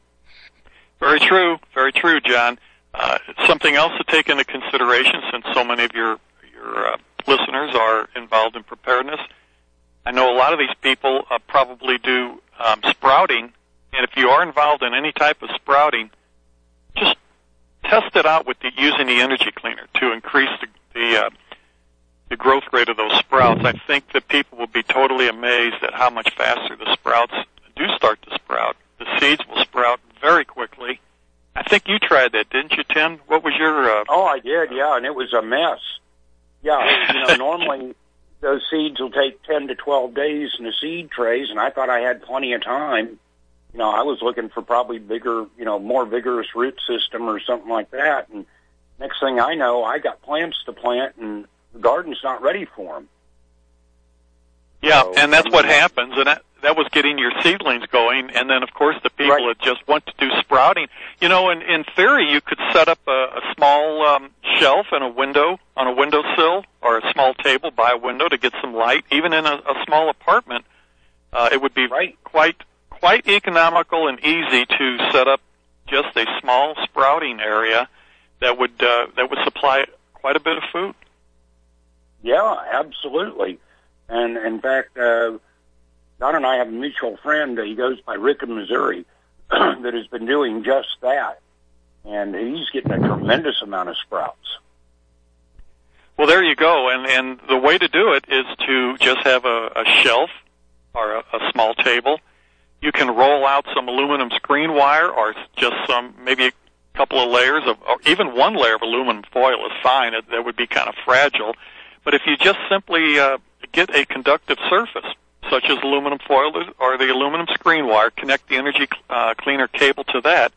Very true, John. Something else to take into consideration, since so many of your listeners are involved in preparedness. I know a lot of these people probably do sprouting, and if you are involved in any type of sprouting, just test it out with using the energy cleaner to increase the growth rate of those sprouts. I think that people will be totally amazed at how much faster the sprouts do start to sprout. The seeds will sprout very quickly. I think you tried that, didn't you, Tim? What was your... Oh, I did, yeah, and it was a mess. Yeah, normally those seeds will take 10 to 12 days in the seed trays, and I thought I had plenty of time. I was looking for probably bigger, more vigorous root system or something like that. And next thing I know, I got plants to plant, and the garden's not ready for them. Yeah, so, and that's what happens, and that was getting your seedlings going. And then, of course, the people that just want to do sprouting. In theory, you could set up a small shelf in a window, on a windowsill, or a small table by a window to get some light. Even in a small apartment, it would be quite economical and easy to set up just a small sprouting area that would supply quite a bit of food. Yeah, absolutely. And in fact, Don and I have a mutual friend. He goes by Rick in Missouri that has been doing just that, and he's getting a tremendous amount of sprouts. Well, there you go. And the way to do it is to just have a shelf or a small table. You can roll out some aluminum screen wire, or just maybe a couple of layers or even one layer of aluminum foil is fine. That would be kind of fragile. But if you just simply get a conductive surface, such as aluminum foil or the aluminum screen wire, connect the energy cleaner cable to that,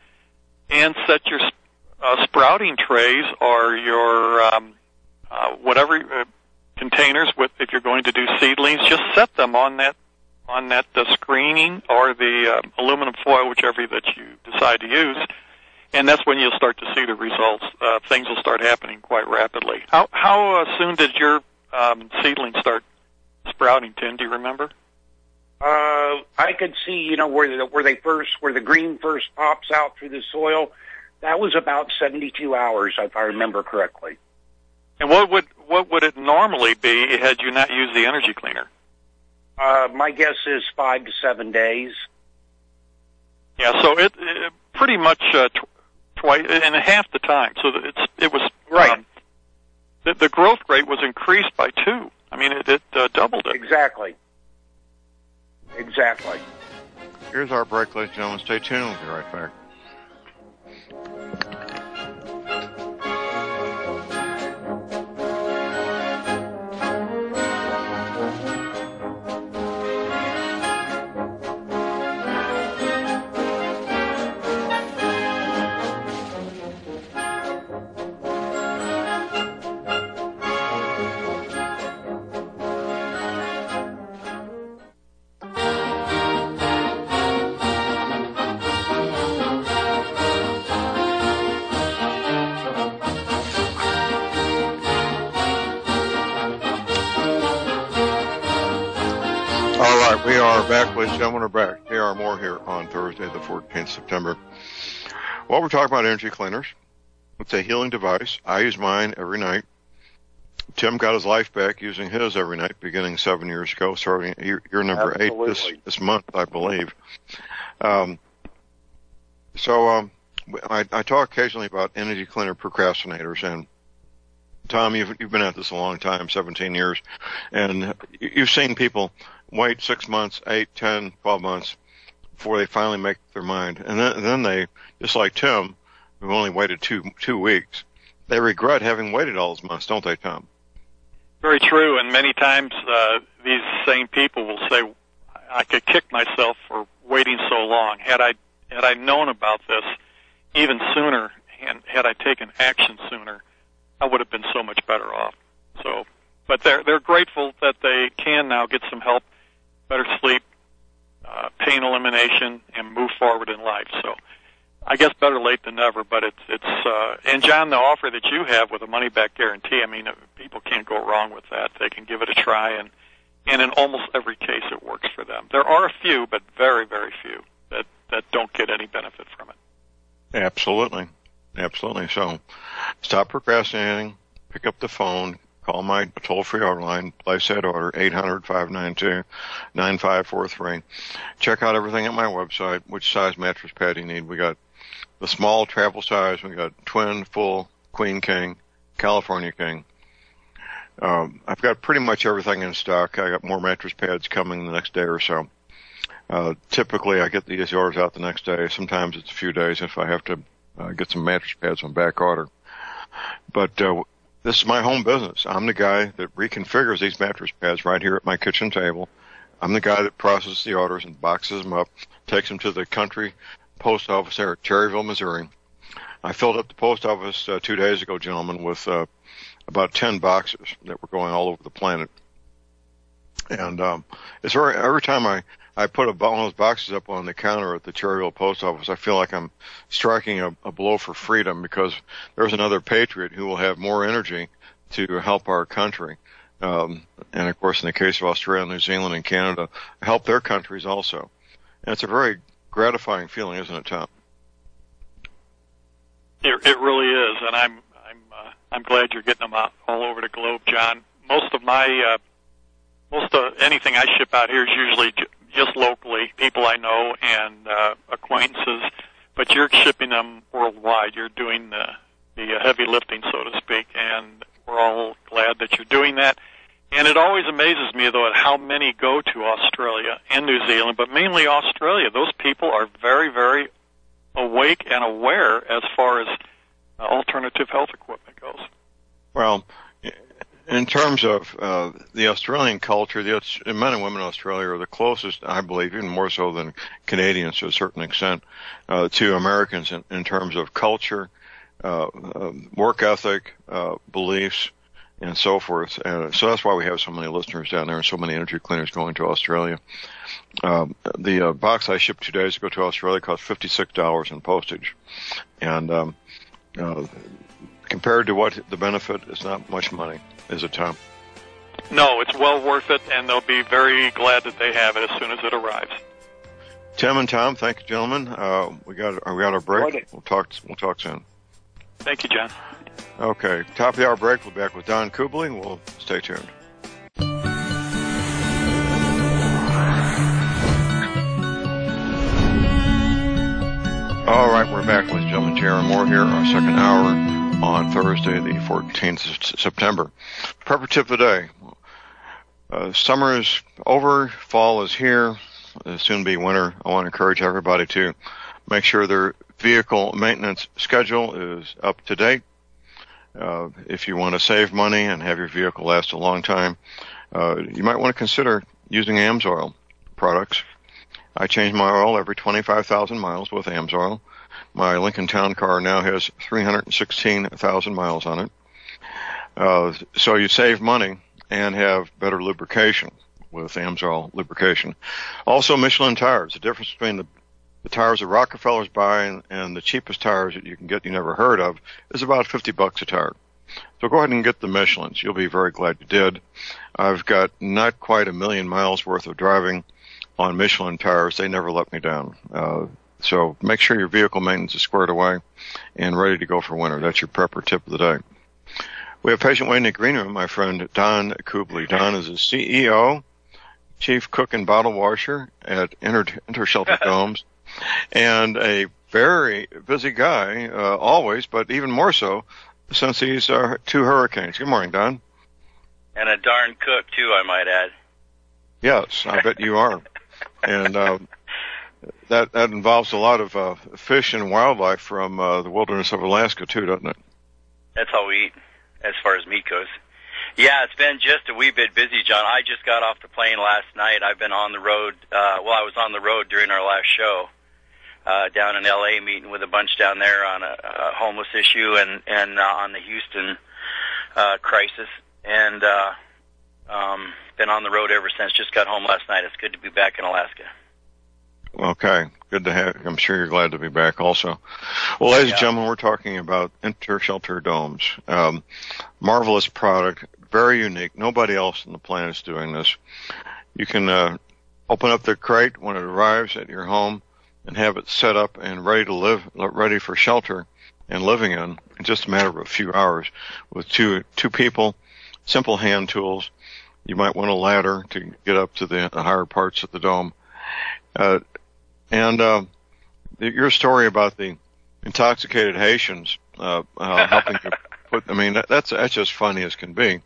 and set your sprouting trays or your whatever containers if you're going to do seedlings, just set them on that screening or the aluminum foil, whichever that you decide to use, and that's when you'll start to see the results. Things will start happening quite rapidly. How soon did your seedlings start sprouting, Tim? Do you remember? I could see, where the green first pops out through the soil. That was about 72 hours, if I remember correctly. And what would it normally be had you not used the energy cleaner? My guess is 5 to 7 days. Yeah, so it pretty much twice and half the time. So it was right. The growth rate was increased by 2. I mean, it doubled it. Exactly. Here's our break, ladies and gentlemen. Stay tuned. We'll be right back. We are back, ladies and gentlemen. We're back. J.R. Moore here on Thursday, the 14th September. Well, we're talking about energy cleaners. It's a healing device. I use mine every night. Tim got his life back using his every night beginning 7 years ago, starting year number Absolutely. 8 this month, I believe. I talk occasionally about energy cleaner procrastinators, and Tom, you've been at this a long time, 17 years, and you've seen people wait 6 months, 8, 10, 12 months before they finally make their mind. And then they, just like Tim, who only waited two weeks, they regret having waited all those months, don't they, Tom? Very true, and many times these same people will say, I could kick myself for waiting so long. Had I known about this even sooner, and had I taken action sooner, I would have been so much better off. So, but they're grateful that they can now get some help, better sleep, pain elimination, and move forward in life. So, I guess better late than never. But it's and John, the offer that you have with a money back guarantee, I mean, people can't go wrong with that. They can give it a try, and in almost every case, it works for them. There are a few, but very, very few that don't get any benefit from it. Absolutely. So, stop procrastinating, pick up the phone, call my toll-free order line, place that order, 800-592-9543. Check out everything at my website, which size mattress pad you need. We got the small travel size, we got twin, full, queen, king, California king. I've got pretty much everything in stock. I got more mattress pads coming the next day or so. Typically, I get these orders out the next day. Sometimes it's a few days if I have to get some mattress pads on back order. But this is my home business. I'm the guy that reconfigures these mattress pads right here at my kitchen table. I'm the guy that processes the orders and boxes them up, takes them to the country post office there at Cherryville, Missouri. I filled up the post office 2 days ago, gentlemen, with about 10 boxes that were going all over the planet. And it's every time I put one of those boxes up on the counter at the Cherryville post office, I feel like I'm striking a blow for freedom, because there's another patriot who will have more energy to help our country. And of course, in the case of Australia, New Zealand, and Canada, help their countries also. And it's a very gratifying feeling, isn't it, Tom? It really is, and I'm glad you're getting them out all over the globe, John. Most of anything I ship out here is usually just locally, people I know and acquaintances, but you're shipping them worldwide. You're doing the heavy lifting, so to speak, and we're all glad that you're doing that. And it always amazes me, though, at how many go to Australia and New Zealand, but mainly Australia. Those people are very, very awake and aware as far as alternative health equipment goes. Well, in terms of the Australian culture, the men and women in Australia are the closest, I believe, even more so than Canadians to a certain extent, to Americans in terms of culture, work ethic, beliefs, and so forth. So that's why we have so many listeners down there and so many energy cleaners going to Australia. The box I shipped 2 days ago to Australia cost $56 in postage. And compared to what the benefit, is not much money, is it, Tom? No, it's well worth it, and they'll be very glad that they have it as soon as it arrives. Tim and Tom, thank you, gentlemen. We got our break. We'll talk soon. Thank you, John. Okay, top of the hour break. We'll be back with Don Kubley. We'll stay tuned. All right, we're back, ladies and gentlemen. J.R. Moore here, our second hour on Thursday, the 14th of September. Preparative today. Summer is over. Fall is here. It'll soon be winter. I want to encourage everybody to make sure their vehicle maintenance schedule is up to date. If you want to save money and have your vehicle last a long time, you might want to consider using AMSOIL products. I change my oil every 25,000 miles with AMSOIL. My Lincoln Town Car now has 316,000 miles on it. So you save money and have better lubrication with AMSOIL lubrication. Also, Michelin tires. The difference between the tires that Rockefellers buy and the cheapest tires that you can get you never heard of is about $50 a tire. So go ahead and get the Michelins. You'll be very glad you did. I've got not quite 1 million miles worth of driving on Michelin tires. They never let me down. So make sure your vehicle maintenance is squared away and ready to go for winter. That's your prepper tip of the day. We have patient waiting in the green room, my friend Don Kubley. Don is the CEO, chief cook and bottle washer at Intershelter Domes, and a very busy guy, always, but even more so since these are 2 hurricanes. Good morning, Don. And a darn cook, too, I might add. Yes, I bet you are. And that involves a lot of fish and wildlife from the wilderness of Alaska, too, doesn't it? That's all we eat, as far as meat goes. Yeah, it's been just a wee bit busy, John. I just got off the plane last night. I've been on the road. I was on the road during our last show down in L.A., meeting with a bunch down there on a homeless issue and on the Houston crisis. And been on the road ever since. Just got home last night. It's good to be back in Alaska. Okay, good to have. I'm sure you're glad to be back also. Well, ladies and gentlemen, we're talking about Intershelter Domes. Marvelous product, very unique. Nobody else on the planet is doing this. You can open up the crate when it arrives at your home and have it set up and ready to live, ready for shelter and living in just a matter of a few hours with two people, simple hand tools. You might want a ladder to get up to the higher parts of the dome. Your story about the intoxicated Haitians helping to put, I mean, that's just funny as can be,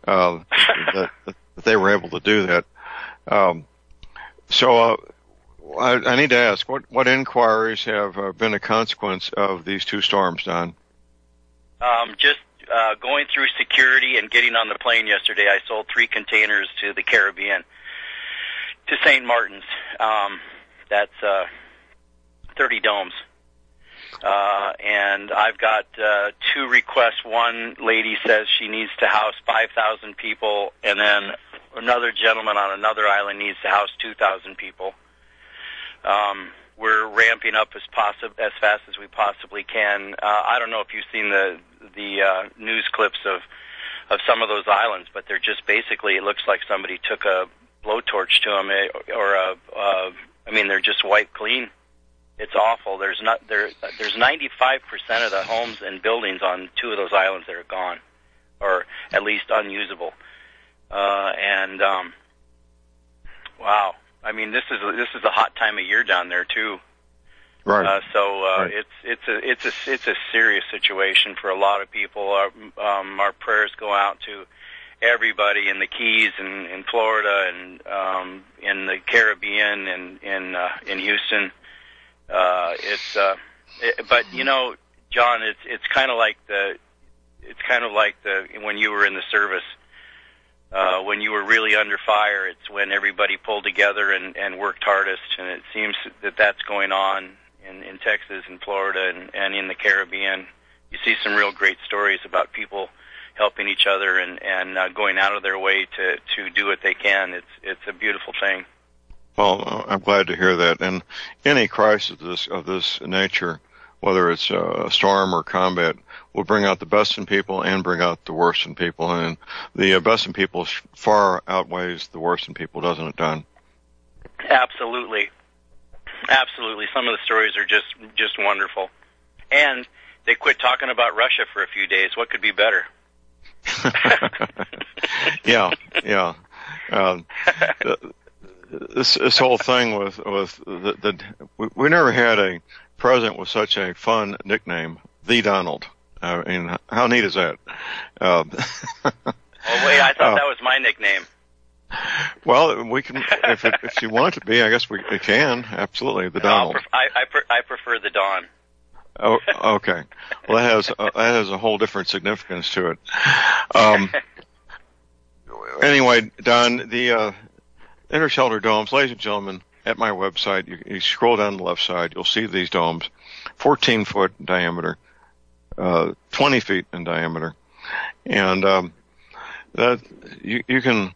that they were able to do that. I need to ask, what inquiries have been a consequence of these 2 storms, Don? Just going through security and getting on the plane yesterday, I sold 3 containers to the Caribbean, to St. Martin's. That's 30 domes. And I've got 2 requests. One lady says she needs to house 5,000 people, and then another gentleman on another island needs to house 2,000 people. We're ramping up as fast as we possibly can. I don't know if you've seen the news clips of some of those islands, but they're just basically, it looks like somebody took a blowtorch to them, they're just wiped clean. It's awful. There's 95% of the homes and buildings on 2 of those islands that are gone, or at least unusable. Wow. I mean, this is a hot time of year down there too. Right. Right. It's a serious situation for a lot of people. Our prayers go out to everybody in the Keys and in Florida and in the Caribbean and in Houston. But you know, John, it's kind of like the when you were in the service. When you were really under fire, it's when everybody pulled together and worked hardest, and it seems that that's going on in Texas and Florida and in the Caribbean. You see some real great stories about people helping each other and going out of their way to do what they can. It's a beautiful thing. Well, I'm glad to hear that. And any crisis of this nature, whether it's a storm or combat, will bring out the best in people and bring out the worst in people. And the best in people far outweighs the worst in people, doesn't it, Don? Absolutely. Absolutely. Some of the stories are just wonderful. And they quit talking about Russia for a few days. What could be better? Yeah. This whole thing with we never had a president with such a fun nickname, the Donald. I mean, how neat is that? Oh wait, I thought that was my nickname. Well, we can, if you want it to be, I guess we can. Absolutely, the Donald. I prefer the Don. Oh, okay. Well, that has a whole different significance to it. Anyway, Don, the Intershelter Domes, ladies and gentlemen, at my website, you scroll down the left side, you'll see these domes, 14-foot in diameter, 20 feet in diameter, and that you can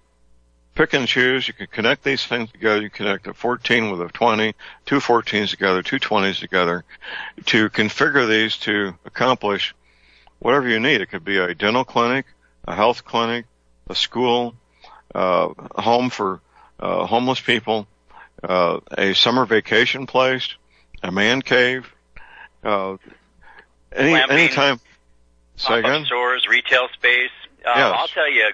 pick and choose. You can connect these things together. You connect a 14 with a 20, 2 14s together, 2 20s together, to configure these to accomplish whatever you need. It could be a dental clinic, a health clinic, a school, a home for homeless people, a summer vacation place, a man cave, anytime. Say again? Stores, retail space. Yes. I'll tell you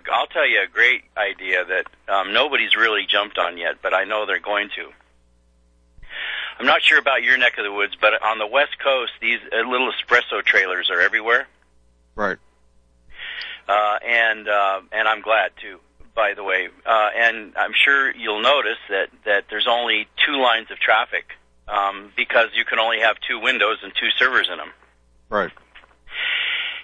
a great idea that nobody's really jumped on yet, but I know they're going to. I'm not sure about your neck of the woods, but on the West Coast, these little espresso trailers are everywhere. Right. And I'm glad too, by the way. And I'm sure you'll notice that there's only 2 lines of traffic because you can only have 2 windows and 2 servers in them. Right.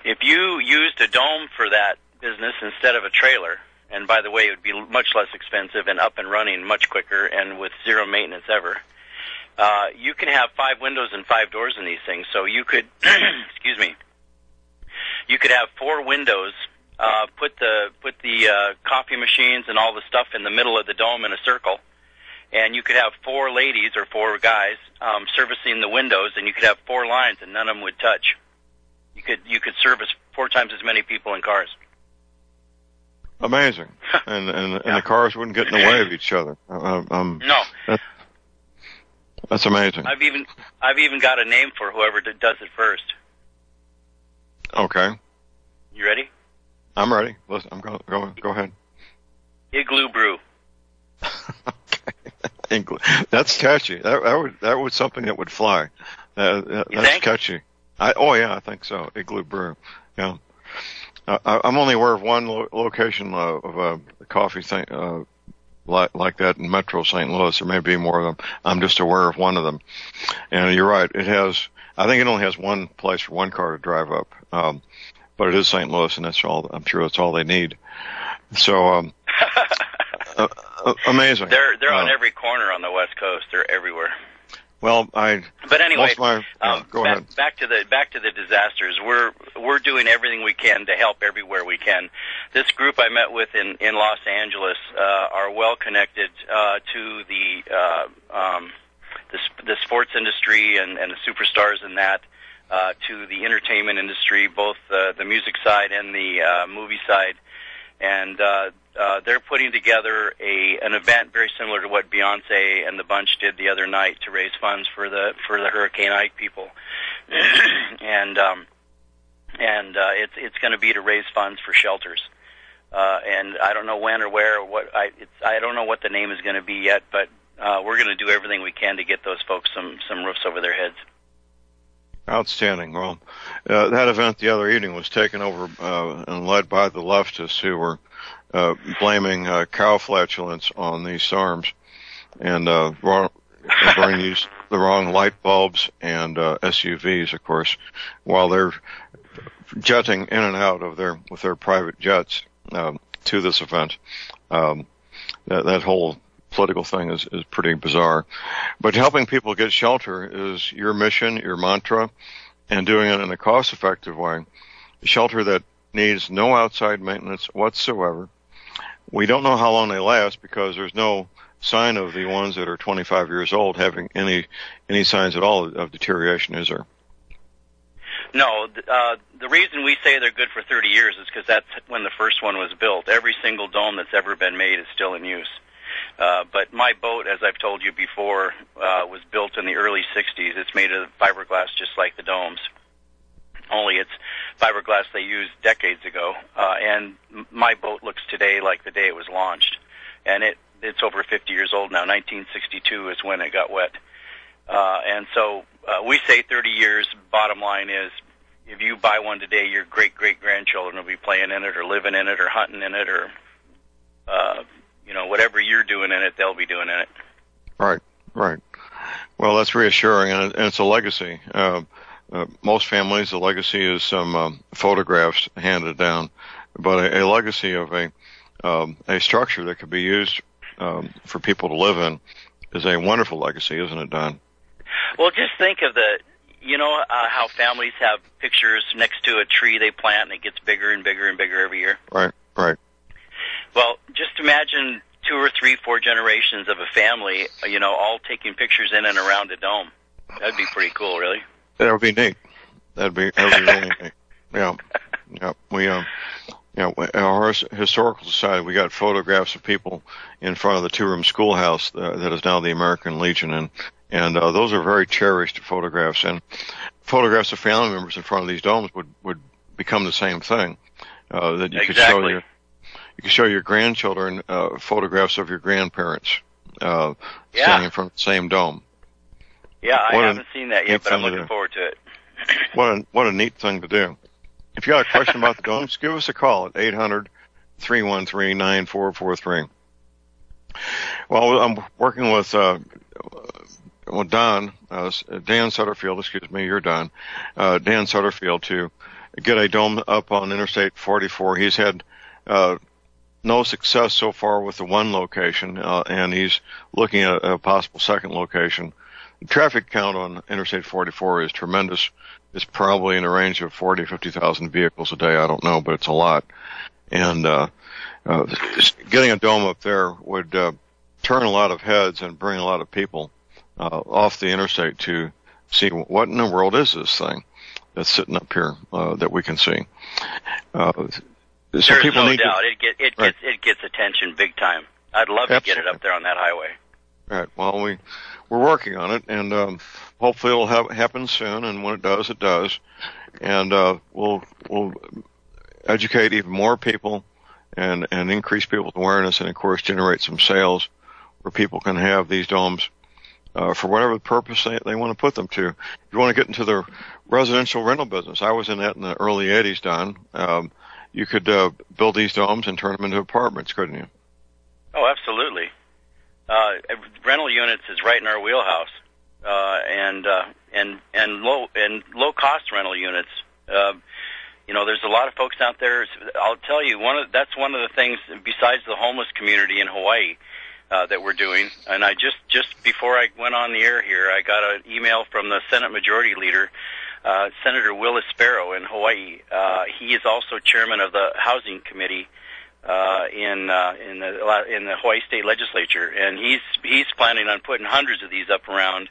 If you used a dome for that business instead of a trailer, and by the way, it would be much less expensive and up and running much quicker and with zero maintenance ever, you can have 5 windows and 5 doors in these things. So you could, excuse me, you could have 4 windows, put the coffee machines and all the stuff in the middle of the dome in a circle, and you could have 4 ladies or 4 guys servicing the windows, and you could have 4 lines, and none of them would touch. You could service 4 times as many people in cars. Amazing, and the cars wouldn't get in the way of each other. No, that's amazing. I've even got a name for whoever does it first. Okay. You ready? I'm ready. Listen, go ahead. Igloo Brew. Okay. That's catchy. That would something that would fly. That's catchy. I think so. Igloo Brew. Yeah. I'm only aware of one location of a coffee thing like that in Metro St. Louis. There may be more of them. I'm just aware of one of them. And you're right. I think it only has one place for one car to drive up. But it is St. Louis, and that's all. I'm sure that's all they need. So amazing. They're on every corner on the West Coast. They're everywhere. Well, But anyway, go ahead. Back to the disasters. We're doing everything we can to help everywhere we can. This group I met with in Los Angeles are well connected to the sports industry and the superstars in that, to the entertainment industry, both the music side and the movie side, and they're putting together an event very similar to what Beyonce and the Bunch did the other night to raise funds for the Hurricane Ike people, and it's going to be to raise funds for shelters, and I don't know when or where or what. I don't know what the name is going to be yet, but we're going to do everything we can to get those folks some roofs over their heads. Outstanding. Well, that event the other evening was taken over and led by the leftists who were blaming cow flatulence on these storms and bringing the wrong light bulbs and SUVs, of course, while they're jetting in and out of with their private jets to this event. That whole political thing is pretty bizarre. But helping people get shelter is your mission, your mantra, and doing it in a cost-effective way. Shelter that needs no outside maintenance whatsoever. We don't know how long they last because there's no sign of the ones that are 25 years old having any signs at all of deterioration, is there? No, the reason we say they're good for 30 years is because that's when the first one was built. Every single dome that's ever been made is still in use. But my boat, as I've told you before, was built in the early 60s. It's made of fiberglass just like the domes. Only it's fiberglass they used decades ago. And my boat looks today like the day it was launched. And it's over 50 years old now. 1962 is when it got wet. And so we say 30 years. Bottom line is, if you buy one today, your great-great-grandchildren will be playing in it or living in it or hunting in it or whatever you're doing in it, they'll be doing in it. Right. Well, that's reassuring, and it's a legacy. Most families, the legacy is some photographs handed down, but a legacy of a structure that could be used for people to live in is a wonderful legacy, isn't it, Don? Well, just think of how families have pictures next to a tree they plant, and it gets bigger and bigger and bigger every year. Right. Well, just imagine 2 or 3, 4 generations of a family, all taking pictures in and around a dome. That'd be pretty cool, really. That would be neat. That'd be really neat. Yeah. We our historical society, we got photographs of people in front of the two-room schoolhouse that is now the American Legion, and those are very cherished photographs. And photographs of family members in front of these domes would become the same thing. That you exactly. could show your grandchildren photographs of your grandparents standing in front of the same dome. Yeah, I haven't seen that yet, but I'm looking forward to it. What a neat thing to do. If you got a question about the domes, give us a call at 800-313-9443. Well, I'm working with Dan Sutterfield, excuse me, you're Don, Dan Sutterfield, to get a dome up on Interstate 44. He's had no success so far with the one location, and he's looking at a possible second location. The traffic count on Interstate 44 is tremendous. It's probably in the range of 40,000 to 50,000 vehicles a day. I don't know, but it's a lot. And getting a dome up there would turn a lot of heads and bring a lot of people off the interstate to see what in the world is this thing that's sitting up here that we can see. There's no doubt it gets attention big time. I'd love to get it up there on that highway. Right. Well, we're working on it, and hopefully it'll happen soon. And when it does, it does. And we'll educate even more people and increase people's awareness, and of course generate some sales where people can have these domes for whatever purpose they want to put them to. If you want to get into the residential rental business, I was in that in the early 80s, Don. You could build these domes and turn them into apartments, couldn't you? Oh, absolutely. Rental units is right in our wheelhouse, and low cost rental units. There's a lot of folks out there. I'll tell you, that's one of the things besides the homeless community in Hawaii that we're doing. And I just before I went on the air here, I got an email from the Senate Majority Leader, Senator Willis Sparrow in Hawaii. He is also chairman of the Housing Committee in the Hawaii State Legislature, and he's planning on putting hundreds of these up around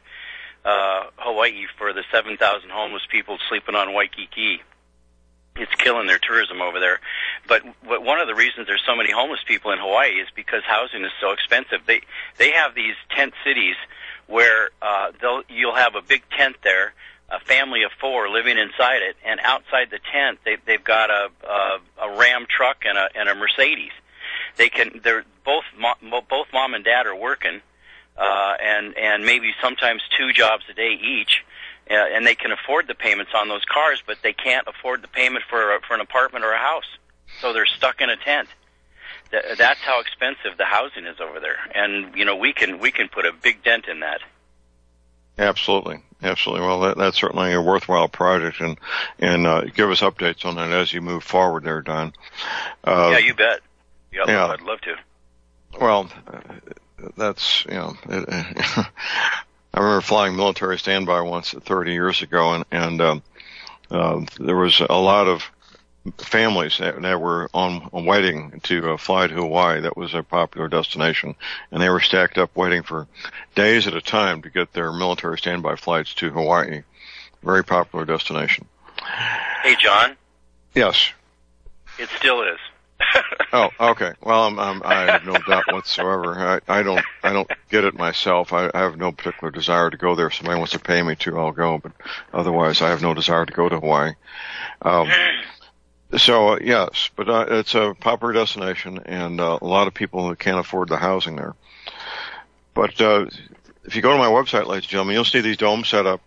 Hawaii for the 7,000 homeless people sleeping on Waikiki. It's killing their tourism over there. But one of the reasons there's so many homeless people in Hawaii is because housing is so expensive. They have these tent cities where you'll have a big tent there, a family of 4 living inside it, and outside the tent they've got a Ram truck and a Mercedes. They're both mom and dad are working, and maybe sometimes 2 jobs a day each. And they can afford the payments on those cars, but they can't afford the payment for an apartment or a house. So they're stuck in a tent. That's how expensive the housing is over there. And, we can put a big dent in that. Absolutely. Absolutely. Well, that's certainly a worthwhile project, and give us updates on that as you move forward there, Don. Yeah, you bet. Yeah, I'd love to. Well, that's, I remember flying military standby once 30 years ago, and there was a lot of families that were waiting to fly to Hawaii. That was a popular destination, and they were stacked up waiting for days at a time to get their military standby flights to Hawaii. Very popular destination. Hey, John. Yes. It still is. Oh, okay. Well, I have no doubt whatsoever. I don't get it myself. I have no particular desire to go there. If somebody wants to pay me to, I'll go. But otherwise, I have no desire to go to Hawaii. So yes, but it's a popular destination, and a lot of people who can't afford the housing there. But if you go to my website, ladies and gentlemen, you'll see these domes set up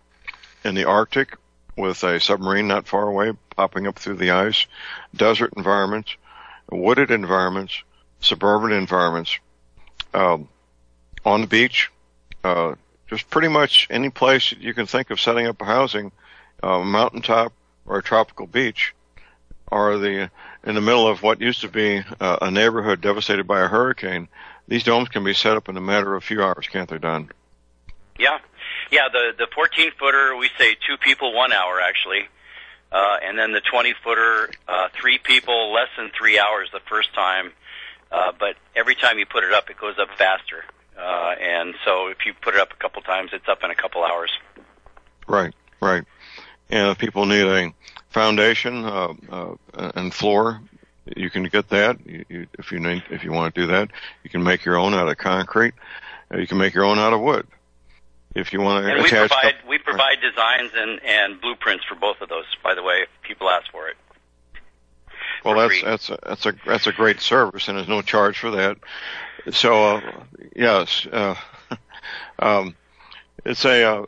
in the Arctic with a submarine not far away popping up through the ice, desert environments, wooded environments, suburban environments, on the beach, just pretty much any place you can think of setting up a housing, mountaintop or a tropical beach, or in the middle of what used to be a neighborhood devastated by a hurricane. These domes can be set up in a matter of a few hours, can't they, Don? Yeah. The 14-footer, we say 2 people 1 hour actually. And then the 20-footer, 3 people, less than 3 hours the first time. But every time you put it up, it goes up faster. And so if you put it up a couple times, it's up in a couple hours. Right. And if people need a foundation and floor, You can get that if you want to do that. You can make your own out of concrete. You can make your own out of wood. If you want to and attach, we provide designs and blueprints for both of those. By the way, if people ask for it. Well, that's a great service, and there's no charge for that. So yes, it's a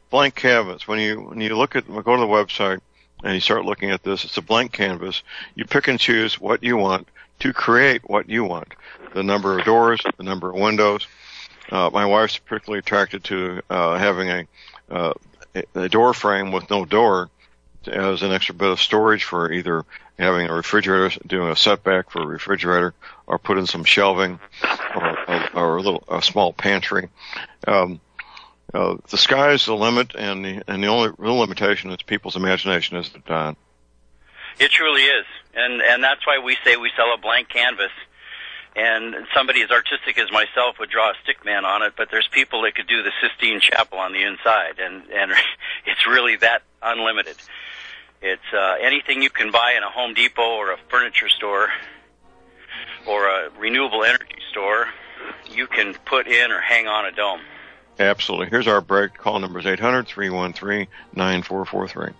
blank canvas. When you go to the website and you start looking at this, it's a blank canvas. You pick and choose what you want to create what you want. The number of doors, the number of windows. My wife's particularly attracted to having a door frame with no door as an extra bit of storage for either having a refrigerator, doing a setback for a refrigerator, or put in some shelving, or a small pantry. The sky is the limit, and the only real limitation is people's imagination, isn't it, Don? It truly is, and that's why we say we sell a blank canvas. And somebody as artistic as myself would draw a stick man on it, but there's people that could do the Sistine Chapel on the inside, and it's really that unlimited. It's anything you can buy in a Home Depot or a furniture store or a renewable energy store, you can put in or hang on a dome. Absolutely. Here's our break. Call number is 800-313-9443.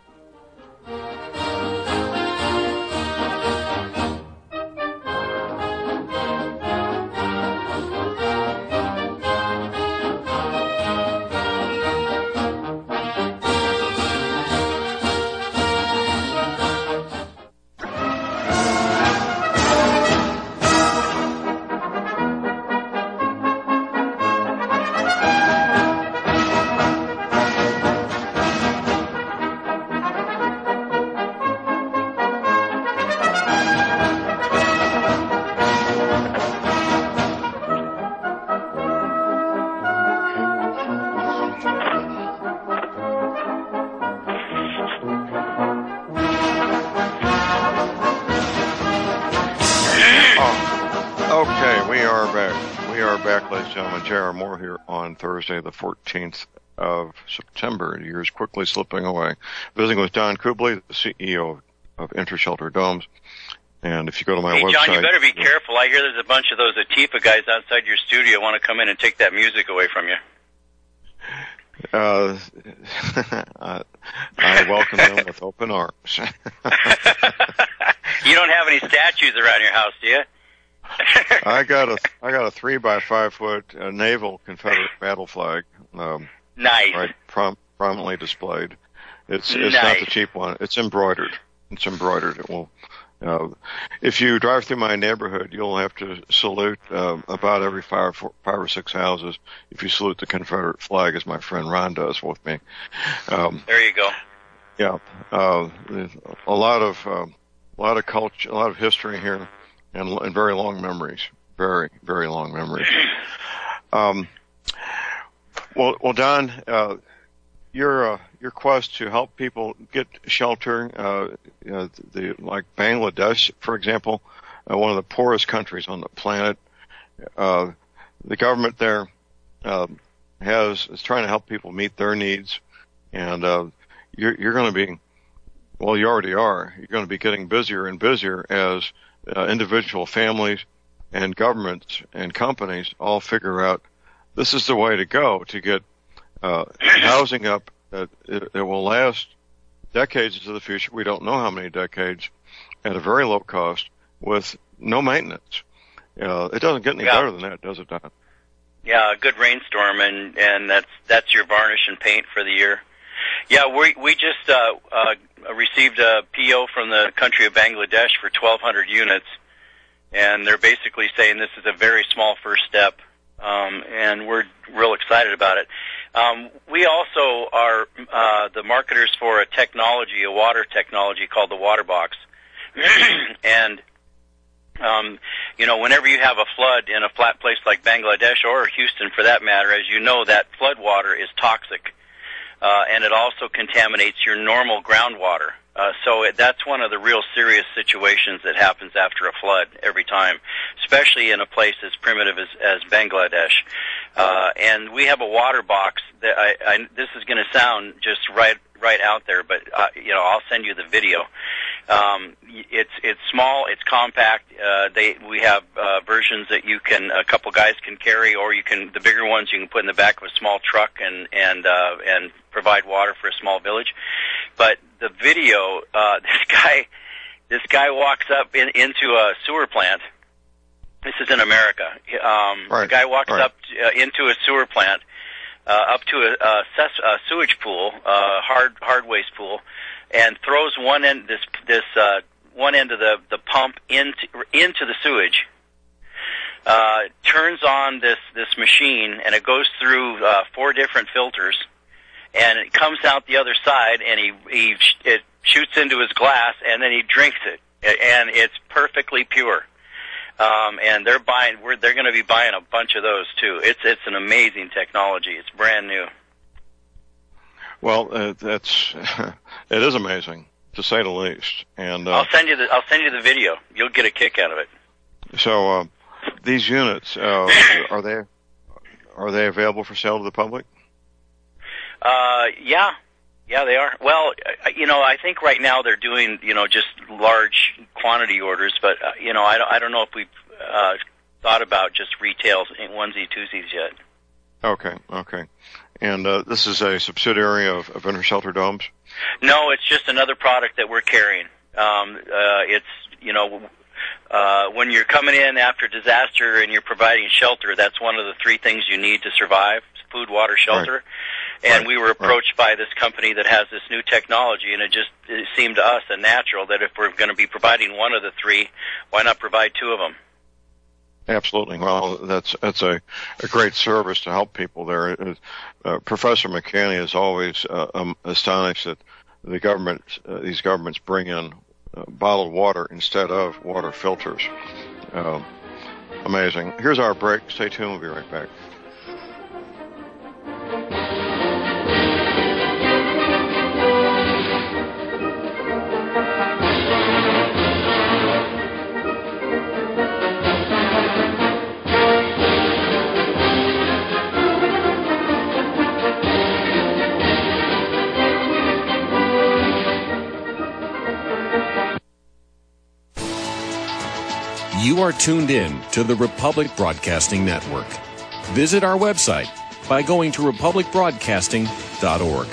Thursday, the 14th of September. The year is quickly slipping away. Visiting with Don Kubley, the CEO of Intershelter Domes. And if you go to my website... Hey, John, you better be careful. I hear there's a bunch of those Atifa guys outside your studio want to come in and take that music away from you. I welcome them with open arms. You don't have any statues around your house, do you? I got a 3x5 foot naval Confederate battle flag. Nice. Right, prominently displayed. It's nice. Not the cheap one. It's embroidered. It will. If you drive through my neighborhood, you'll have to salute about every five or six houses. If you salute the Confederate flag, as my friend Ron does with me. There you go. Yeah, a lot of culture, a lot of history here. And very long memories, very, very long memories. Well, Don, your quest to help people get shelter, like Bangladesh, for example, one of the poorest countries on the planet, the government there is trying to help people meet their needs, and you're going to be, well, you already are. You're going to be getting busier and busier as individual families and governments and companies all figure out this is the way to go to get housing up that it will last decades into the future. We don't know how many decades, at a very low cost with no maintenance. It doesn't get any better than that, does it, Don? Yeah, a good rainstorm, and that's your varnish and paint for the year. Yeah, we just received a PO from the country of Bangladesh for 1,200 units, and they're basically saying this is a very small first step, and we're real excited about it. We also are the marketers for a water technology called the Water Box, and whenever you have a flood in a flat place like Bangladesh or Houston, for that matter, as you know, that flood water is toxic. And it also contaminates your normal groundwater. So that's one of the real serious situations that happens after a flood every time, especially in a place as primitive as Bangladesh. And we have a water box that this is going to sound just right right out there, but I'll send you the video. It's small, it's compact. We have versions that a couple guys can carry, or the bigger ones you can put in the back of a small truck and provide water for a small village. But the video, this guy walks up into a sewer plant. This is in America. The guy walks up into a sewer plant, up to a sewage pool, hard waste pool, and throws one end of the pump into the sewage. Turns on this machine, and it goes through 4 different filters, and it comes out the other side, and it shoots into his glass, and then he drinks it, and it's perfectly pure. And they're going to be buying a bunch of those too. It's an amazing technology. It's brand new. Well, it is amazing, to say the least. And I'll send you the video. You'll get a kick out of it. So these units are they available for sale to the public? Yeah, they are. Well, I think right now they're doing, just large quantity orders, but, I don't know if we've thought about just retail in onesie twosies yet. Okay. And this is a subsidiary of Intershelter Domes? No, it's just another product that we're carrying. When you're coming in after disaster and you're providing shelter, that's one of the 3 things you need to survive: food, water, shelter. Right. And we were approached by this company that has this new technology, and it seemed to us a natural that if we're going to be providing one of the 3, why not provide 2 of them? Absolutely. Well, that's a great service to help people there. Professor McCanny is always astonished that these governments bring in bottled water instead of water filters. Amazing. Here's our break. Stay tuned. We'll be right back. You are tuned in to the Republic Broadcasting Network. Visit our website by going to republicbroadcasting.org.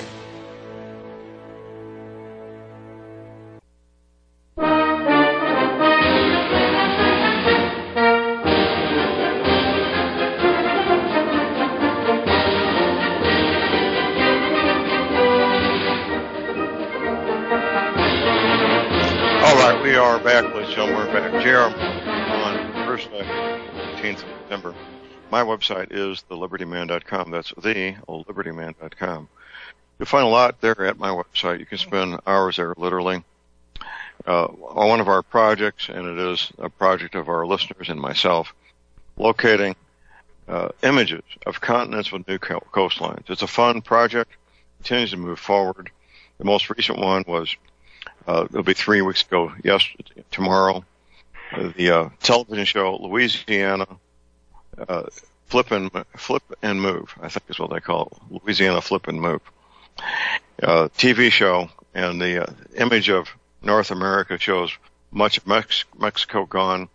All right, we are back, ladies and gentlemen. We're back. Jeremy. Thursday, 18th of September. My website is thelibertyman.com. That's thelibertyman.com. You'll find a lot there at my website. You can spend hours there, literally. On one of our projects, and it is a project of our listeners and myself, locating images of continents with new coastlines. It's a fun project. It continues to move forward. The most recent one was, it'll be 3 weeks ago, tomorrow. The television show Louisiana Flip and Move, I think is what they call it. Louisiana Flip and Move. TV show, and the image of North America shows much of Mexico gone,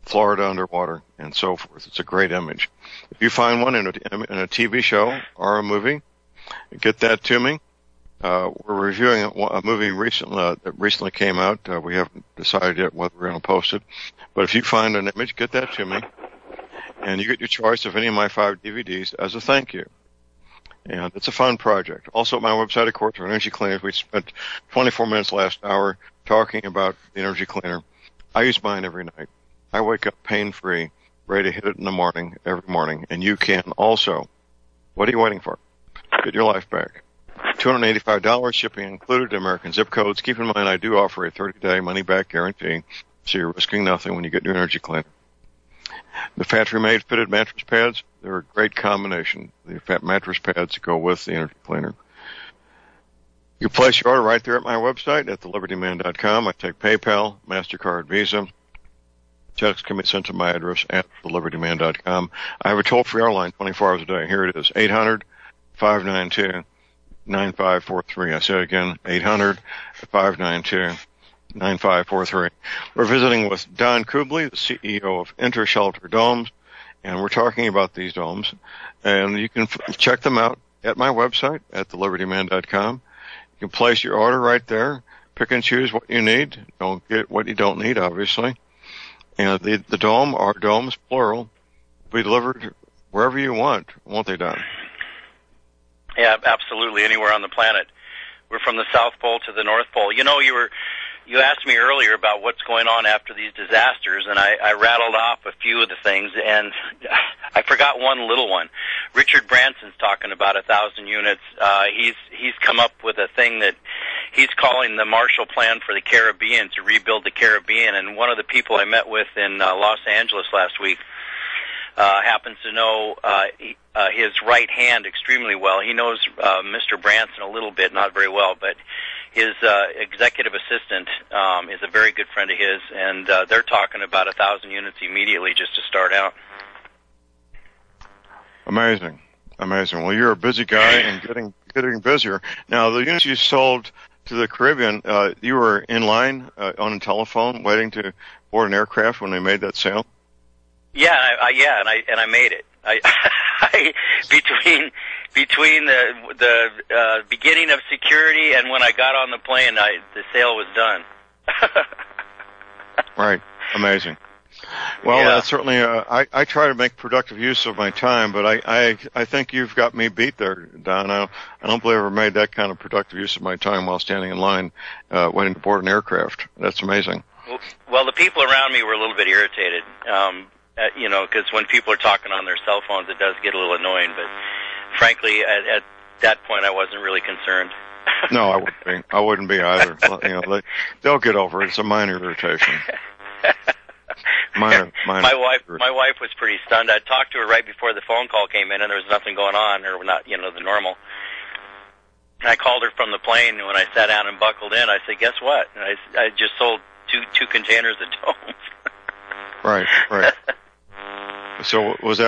Florida underwater, and so forth. It's a great image. If you find one in a TV show or a movie, get that to me. We're reviewing a movie that recently came out. We haven't decided yet whether we're going to post it. But if you find an image, get that to me. And you get your choice of any of my 5 DVDs as a thank you. And it's a fun project. Also at my website, of course, are energy cleaners. We spent 24 minutes last hour talking about the energy cleaner. I use mine every night. I wake up pain-free, ready to hit it in the morning, every morning. And you can also. What are you waiting for? Get your life back. $285, shipping included, American zip codes. Keep in mind, I do offer a 30-day money-back guarantee, so you're risking nothing when you get your energy cleaner. The factory-made fitted mattress pads, they're a great combination. The mattress pads go with the energy cleaner. You place your order right there at my website at thelibertyman.com. I take PayPal, MasterCard, Visa. Checks can be sent to my address at thelibertyman.com. I have a toll-free hour line 24 hours a day. Here it is, 800-592 800-592-9543. I say it again, 800-592-9543. We're visiting with Don Kubley, the CEO of Intershelter Domes, and we're talking about these domes. And you can check them out at my website at thelibertyman.com. You can place your order right there. Pick and choose what you need. Don't get what you don't need, obviously. And the dome, our domes, plural, will be delivered wherever you want, won't they, Don? Yeah, absolutely, anywhere on the planet. We're from the South Pole to the North Pole. You know, you asked me earlier about what's going on after these disasters, and I rattled off a few of the things, and I forgot one little one. Richard Branson's talking about 1,000 units. He's come up with a thing that he's calling the Marshall Plan for the Caribbean, to rebuild the Caribbean, and one of the people I met with in Los Angeles last week happens to know his right hand extremely well. He knows Mr. Branson a little bit, not very well, but his executive assistant is a very good friend of his, and they're talking about 1,000 units immediately just to start out. Amazing. Well, you're a busy guy and getting busier. Now, the units you sold to the Caribbean, you were in line on a telephone waiting to board an aircraft when they made that sale? Yeah, I made it. Between the beginning of security and when I got on the plane, the sale was done. Right, amazing. Well, yeah. That's certainly. I try to make productive use of my time, but I think you've got me beat there, Don. I don't believe I ever made that kind of productive use of my time while standing in line waiting to board an aircraft. That's amazing. Well, the people around me were a little bit irritated. Because when people are talking on their cell phones, it does get a little annoying. But frankly, at that point, I wasn't really concerned. No, I wouldn't be either. They'll get over it. It's a minor irritation. Minor. My wife was pretty stunned. I talked to her right before the phone call came in, and there was nothing going on, or not, the normal. And I called her from the plane, and when I sat down and buckled in, I said, "Guess what? And I just sold two containers of domes." Right. So was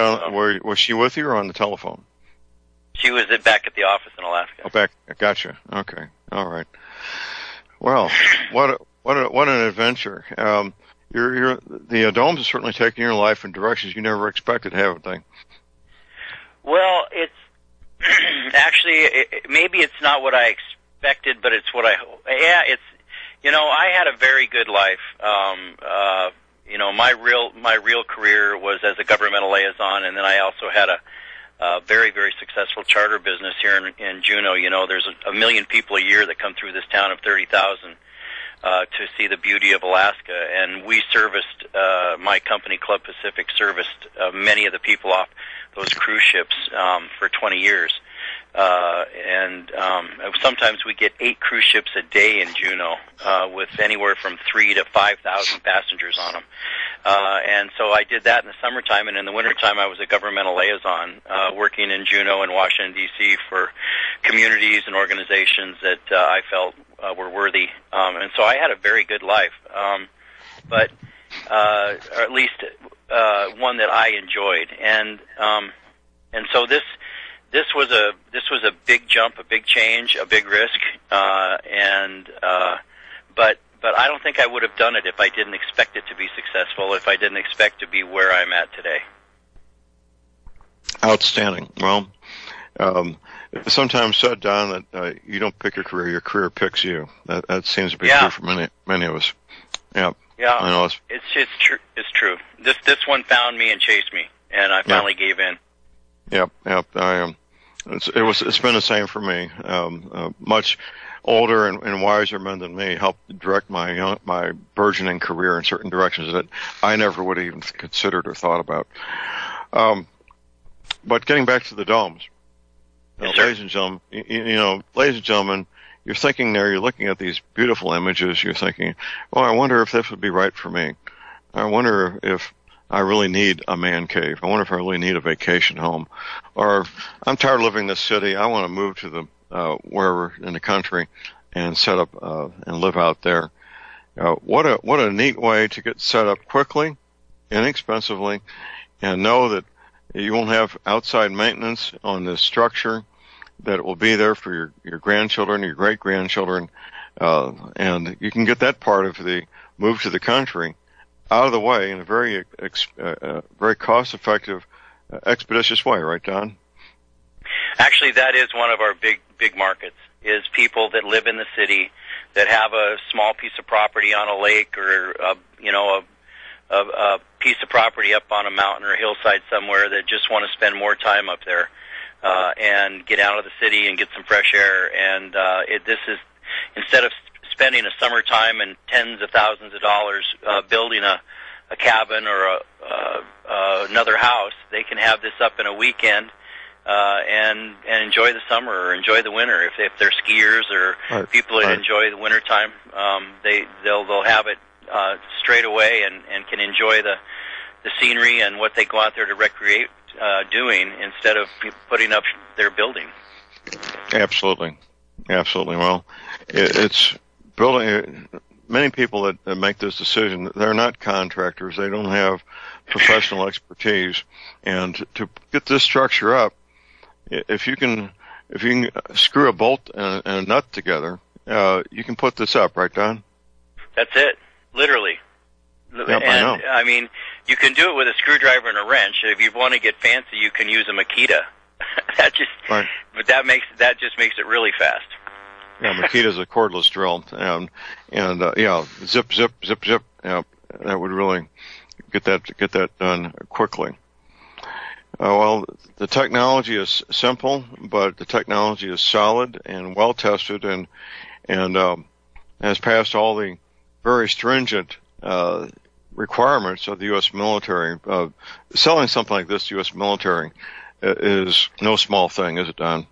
she with you or on the telephone? She was back at the office in Alaska. Oh, back. Gotcha. Okay. All right. Well, what an adventure. The domes have certainly taken your life in directions you never expected, haven't they? Well, it's actually maybe it's not what I expected, but it's what I had a very good life. My real career was as a governmental liaison, and then I also had a very, very successful charter business here in Juneau. There's a million people a year that come through this town of 30,000 to see the beauty of Alaska, and we serviced, my company, Club Pacific, serviced many of the people off those cruise ships for 20 years. And sometimes we get 8 cruise ships a day in Juneau, with anywhere from 3,000 to 5,000 passengers on them. And so I did that in the summertime, and in the wintertime I was a governmental liaison, working in Juneau and Washington, D.C. for communities and organizations that I felt were worthy. And so I had a very good life, but or at least one that I enjoyed. And so this was a big jump, a big change, a big risk, but I don't think I would have done it if I didn't expect it to be successful, if I didn't expect to be where I'm at today. Outstanding. Well, it's sometimes said, Don, that you don't pick your career picks you. That seems to be true for many of us. Yeah. Yeah. I know it's true. It's true. This one found me and chased me, and I finally gave in. Yep. It's been the same for me. Much older and wiser men than me helped direct my burgeoning career in certain directions that I never would have even considered or thought about. But getting back to the domes, yes, ladies and gentlemen, you're thinking there, you're looking at these beautiful images, you're thinking, well, I wonder if this would be right for me. I wonder if I really need a man cave. I wonder if I really need a vacation home. Or I'm tired of living in this city. I want to move to the wherever in the country and set up and live out there. What a neat way to get set up quickly, inexpensively, and know that you won't have outside maintenance on this structure. that will be there for your grandchildren, your great-grandchildren, and you can get that part of the move to the country out of the way in a very cost-effective, expeditious way, right, Don? Actually, that is one of our big markets, is people that live in the city that have a small piece of property on a lake or a piece of property up on a mountain or a hillside somewhere that just want to spend more time up there and get out of the city and get some fresh air. And this is, instead of spending a summertime and tens of thousands of dollars building a cabin or another house, they can have this up in a weekend and enjoy the summer or enjoy the winter. If they're skiers or people that enjoy the wintertime, they'll have it straight away and can enjoy the scenery and what they go out there to recreate doing instead of putting up their building. Absolutely. Well, it's building. Many people that make this decision, they're not contractors. They don't have professional expertise. And to get this structure up, if you can screw a bolt and a nut together, you can put this up, right, Don? That's it, literally. Yep, and I know. I mean, you can do it with a screwdriver and a wrench. If you want to get fancy, you can use a Makita. But that just makes it really fast. Yeah, Makita's a cordless drill, and zip, zip, zip, zip. Yeah, that would really get that done quickly. Well, the technology is simple, but the technology is solid and well tested, and has passed all the very stringent requirements of the U.S. military. Selling something like this to U.S. military is no small thing, is it, Don?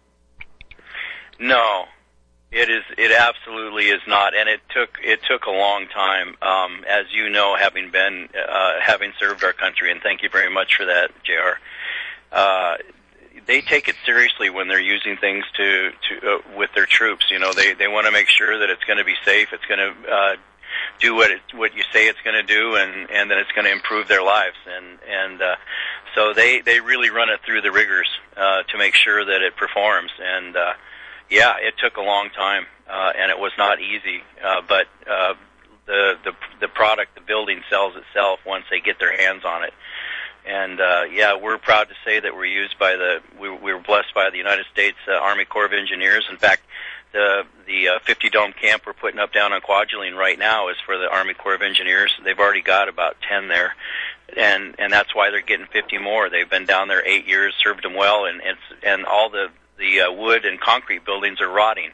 No, it is. It absolutely is not, and it took a long time. As you know, having served our country, and thank you very much for that, JR. They take it seriously when they're using things to with their troops. You know, they want to make sure that it's going to be safe. It's going to do what you say it's going to do, and that it's going to improve their lives. And so they really run it through the rigors to make sure that it performs. And yeah, it took a long time, and it was not easy. But the product, the building sells itself once they get their hands on it. And yeah, we're proud to say that we're used by we were blessed by the United States Army Corps of Engineers. In fact, the 50 dome camp we're putting up down on Kwajalein right now is for the Army Corps of Engineers. They've already got about 10 there, and that's why they're getting 50 more. They've been down there 8 years, served them well, and all the wood and concrete buildings are rotting.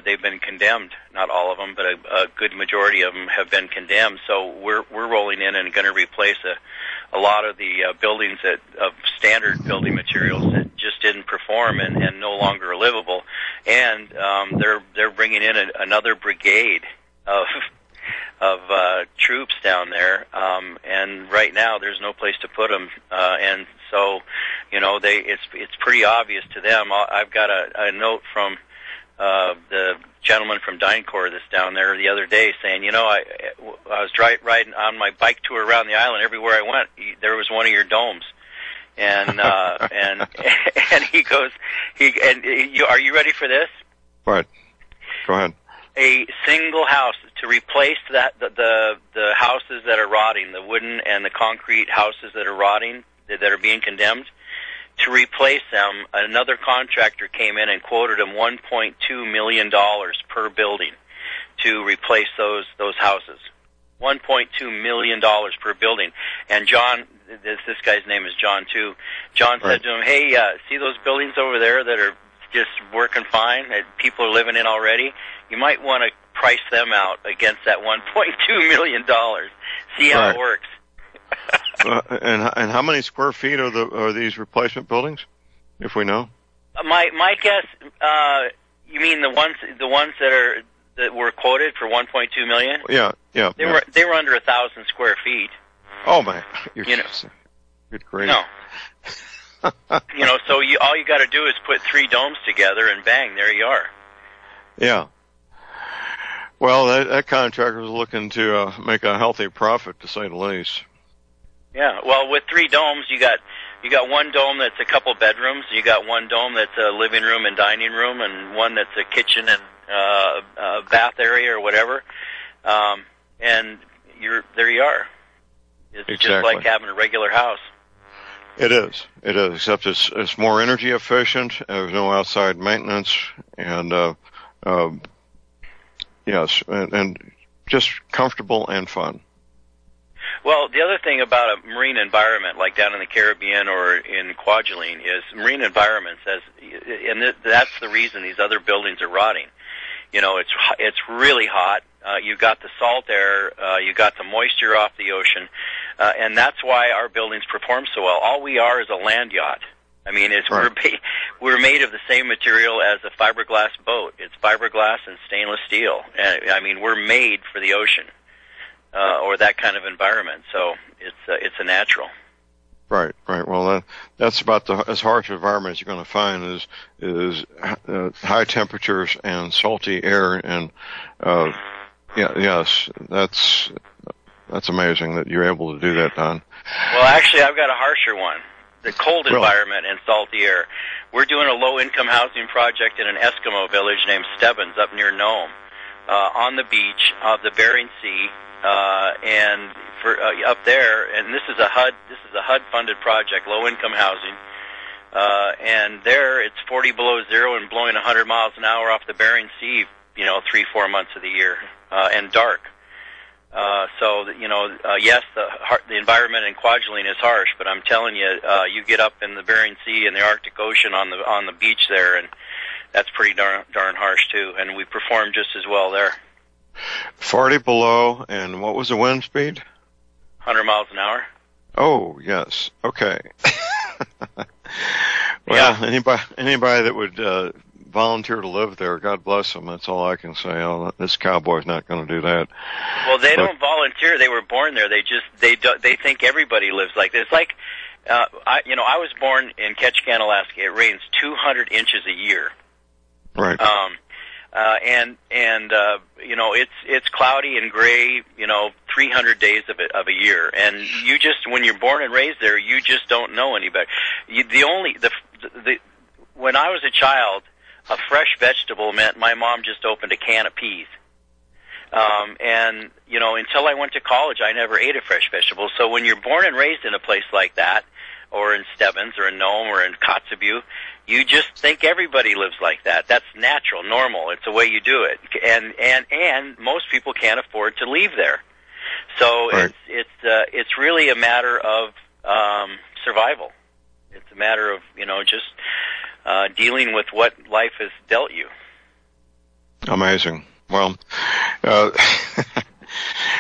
They've been condemned, not all of them, but a good majority of them have been condemned. So we're rolling in and going to replace a lot of the buildings of standard building materials that just didn't perform and no longer are livable. And they're bringing in another brigade of troops down there. And right now there's no place to put them. And so, you know, it's pretty obvious to them. I've got a note from the gentleman from DynCorp that's down there the other day saying, you know, I was riding on my bike tour around the island. Everywhere I went, there was one of your domes. And and he goes, are you ready for this? Right. Go ahead. A single house to replace the houses that are rotting, the wooden and the concrete houses that are rotting, that are being condemned. To replace them, another contractor came in and quoted him $1.2 million per building to replace those houses. $1.2 million per building. And John, this guy's name is John too. John said to him, hey, see those buildings over there that are just working fine, that people are living in already? You might want to price them out against that $1.2 million. See how it works. And how many square feet are these replacement buildings, if we know? My guess, you mean the ones that were quoted for $1.2 million? Yeah. They were under 1,000 square feet. Oh my! Good grief. No. You know, so all you got to do is put 3 domes together, and bang, there you are. Yeah. Well, that contractor was looking to make a healthy profit, to say the least. Yeah, well, with 3 domes, you got You got one dome that's a couple bedrooms. You got one dome that's a living room and dining room, and one that's a kitchen and a bath area or whatever. And there you are. It's exactly. Just like having a regular house. It is, except it's more energy efficient. There's no outside maintenance, and yes, and just comfortable and fun. Well, the other thing about a marine environment, like down in the Caribbean or in Kwajalein, is marine environments, that's the reason these other buildings are rotting. You know, it's really hot. You got the salt air, you got the moisture off the ocean, and that's why our buildings perform so well. All we are is a land yacht. I mean, right. we're made of the same material as a fiberglass boat. It's fiberglass and stainless steel. I mean, we're made for the ocean. Or that kind of environment, so it's a natural. Right. Well, that's about as harsh environment as you're going to find is high temperatures and salty air, and yes, that's amazing that you're able to do that, Don. Well, actually, I've got a harsher one: the cold environment and salty air. We're doing a low-income housing project in an Eskimo village named Stebbins up near Nome, on the beach of the Bering Sea. And for up there, and this is a HUD funded project, low income housing. And there it's 40 below zero and blowing 100 miles an hour off the Bering Sea, 3-4 months of the year, and dark. So yes, the environment in Kwajalein is harsh, but I'm telling you, you get up in the Bering Sea and the Arctic Ocean on the beach there, and that's pretty darn harsh too. And we perform just as well there. 40 below, and what was the wind speed? 100 miles an hour. Oh, yes. Okay. Well, yeah. Anybody that would volunteer to live there, God bless them. That's all I can say. Oh, this cowboy's not going to do that. Well, they don't volunteer. They were born there. They think everybody lives like this. It's like, I was born in Ketchikan, Alaska. It rains 200 inches a year. Right. It's cloudy and gray, 300 days of a year. And you just, when you're born and raised there, you just don't know any better. When I was a child, a fresh vegetable meant my mom just opened a can of peas. Until I went to college, I never ate a fresh vegetable. So when you're born and raised in a place like that, or in Stebbins, or in Nome, or in Kotzebue, you just think everybody lives like that. That's natural, normal. It's the way you do it, and most people can't afford to leave there. So right. It's really a matter of survival. It's a matter of just dealing with what life has dealt you. Amazing. Well,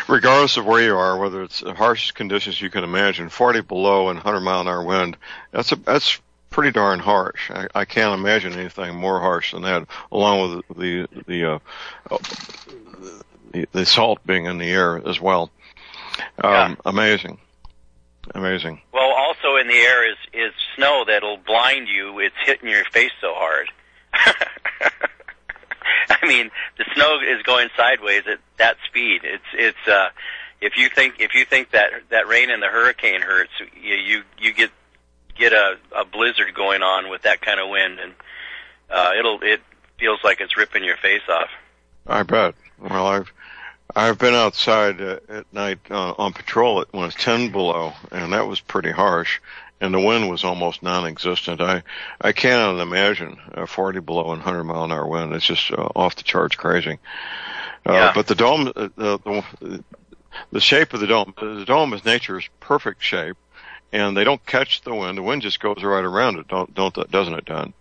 regardless of where you are, whether it's the harshest conditions you can imagine, 40 below and 100 mile an hour wind, that's pretty darn harsh. I can't imagine anything more harsh than that, along with the salt being in the air as well. Yeah. Amazing. Well, also in the air is snow that'll blind you. It's hitting your face so hard. I mean, the snow is going sideways at that speed. It's if you think that rain and the hurricane hurts, you get a blizzard going on with that kind of wind, and it feels like it's ripping your face off. I bet. Well, I've been outside at night on patrol when it's 10 below, and that was pretty harsh, and the wind was almost non-existent. I cannot imagine 40 below and 100 mile an hour wind. It's just off the charts crazy. Yeah. But the dome, the shape of the dome is nature's perfect shape, and they don't catch the wind. The wind just goes right around it, doesn't it, Don?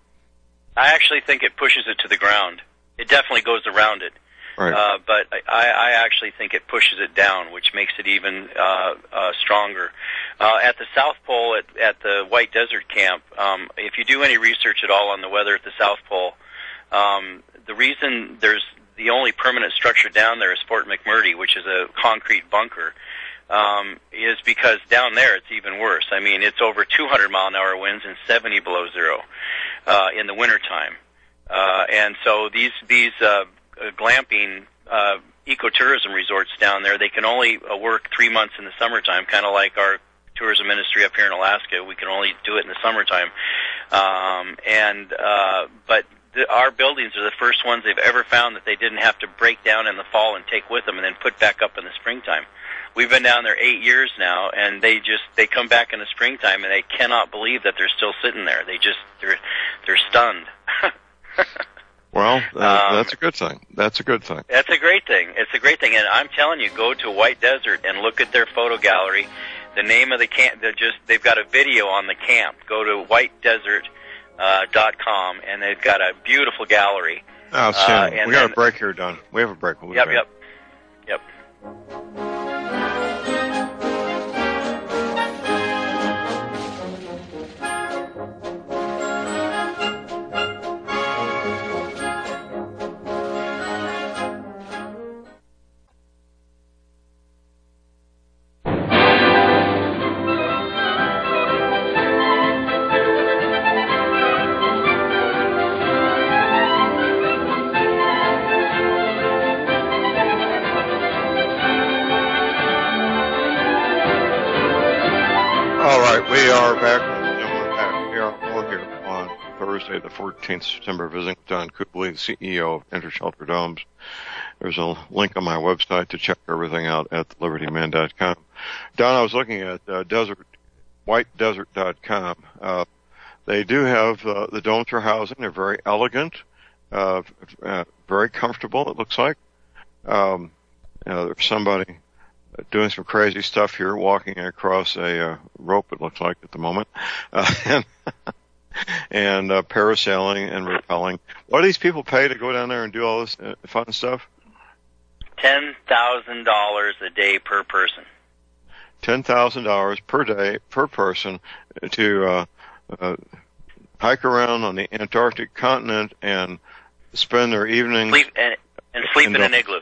I actually think it pushes it to the ground. It definitely goes around it. Right. But I actually think it pushes it down, which makes it even stronger. At the South Pole, at the White Desert Camp, if you do any research at all on the weather at the South Pole, the reason there's the only permanent structure down there is Fort McMurdo, which is a concrete bunker, is because down there it's even worse. I mean, it's over 200 mile an hour winds and 70 below zero in the wintertime. And so these glamping ecotourism resorts down there, they can only work 3 months in the summertime, kind of like our tourism industry up here in Alaska. We can only do it in the summertime. But our buildings are the first ones they've ever found that they didn't have to break down in the fall and take with them and then put back up in the springtime. We've been down there 8 years now, and they come back in the springtime and they cannot believe that they're still sitting there. They're stunned. Well, that's a good thing. That's a good thing. That's a great thing. It's a great thing, and I'm telling you, go to White Desert and look at their photo gallery. The name of the camp, they've got a video on the camp. Go to whitedesert.com, and they've got a beautiful gallery. Outstanding. We got a break here, Don. We have a break. We'll be back. Yep. We are back. We're back. We're here on Thursday, the 14th September, visiting Don Cooley, the CEO of Intershelter Domes. There's a link on my website to check everything out at libertyman.com. Don, I was looking at whitedesert.com. They do have the domes for housing. They're very elegant, very comfortable, it looks like. There's somebody doing some crazy stuff here, walking across a rope, it looks like, at the moment, and parasailing and rappelling. What do these people pay to go down there and do all this fun stuff? $10,000 a day per person. $10,000 per day per person to hike around on the Antarctic continent and spend their evenings sleep in an igloo.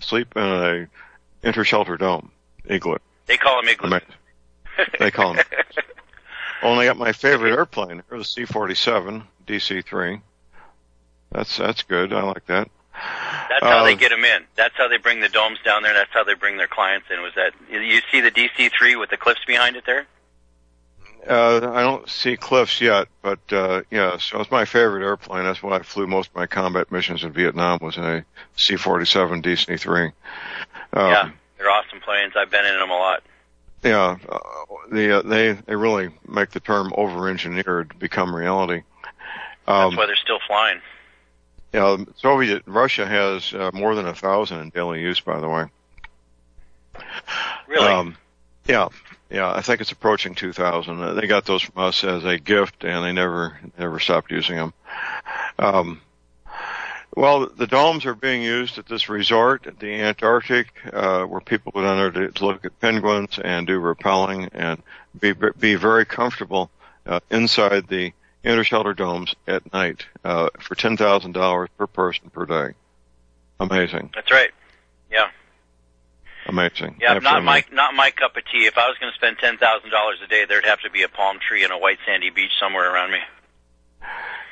Sleep in a Intershelter dome igloo. They call them igloos. They call them. Only got my favorite airplane. It was a C-47 DC-3. That's good. I like that. That's how they get them in. That's how they bring the domes down there. That's how they bring their clients in. Was that you see the DC-3 with the cliffs behind it there? I don't see cliffs yet, but yeah. So it's my favorite airplane. That's what I flew most of my combat missions in Vietnam. Was in a C-47 DC-3. Yeah, they're awesome planes. I've been in them a lot. Yeah, they really make the term over-engineered become reality. That's why they're still flying. Yeah, Russia has more than 1,000 in daily use, by the way. Really? Yeah. I think it's approaching 2,000. They got those from us as a gift, and they never stopped using them. Well, the domes are being used at this resort at the Antarctic, where people go down there to look at penguins and do rappelling and be very comfortable inside the Intershelter domes at night for $10,000 per person per day. Amazing. That's right. Yeah. Amazing. Yeah, not my cup of tea. If I was going to spend $10,000 a day, there'd have to be a palm tree and a white sandy beach somewhere around me.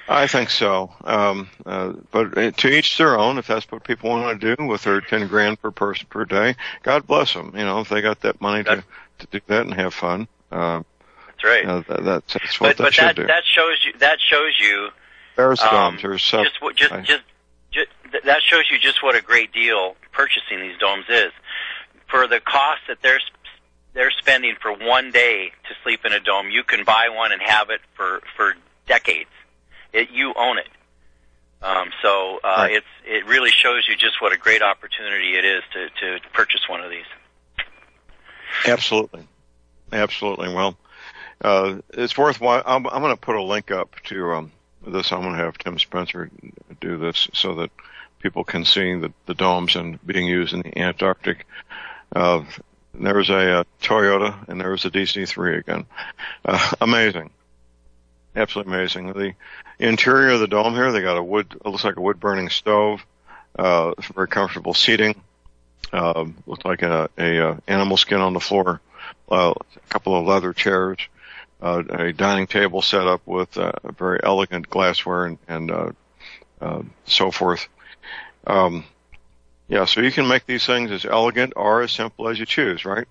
I think so. But to each their own. If that's what people want to do with their $10,000 per person per day, God bless them. If they got that money to do that and have fun. That's right. That's what they should do. That shows you. There's domes. There's stuff. That shows you just what a great deal purchasing these domes is. For the cost that they're spending for one day to sleep in a dome, you can buy one and have it for decades. You own it. Right. It really shows you just what a great opportunity it is to purchase one of these. Absolutely. Well, it's worthwhile. I'm going to put a link up to this. I'm going to have Tim Spencer do this so that people can see the domes and being used in the Antarctic. There's a Toyota and there's a DC-3 again. Amazing. Absolutely amazing. The interior of the dome here, they got it looks like a wood burning stove, very comfortable seating, looks like a animal skin on the floor, a couple of leather chairs, a dining table set up with very elegant glassware and so forth. Yeah, so you can make these things as elegant or as simple as you choose, right?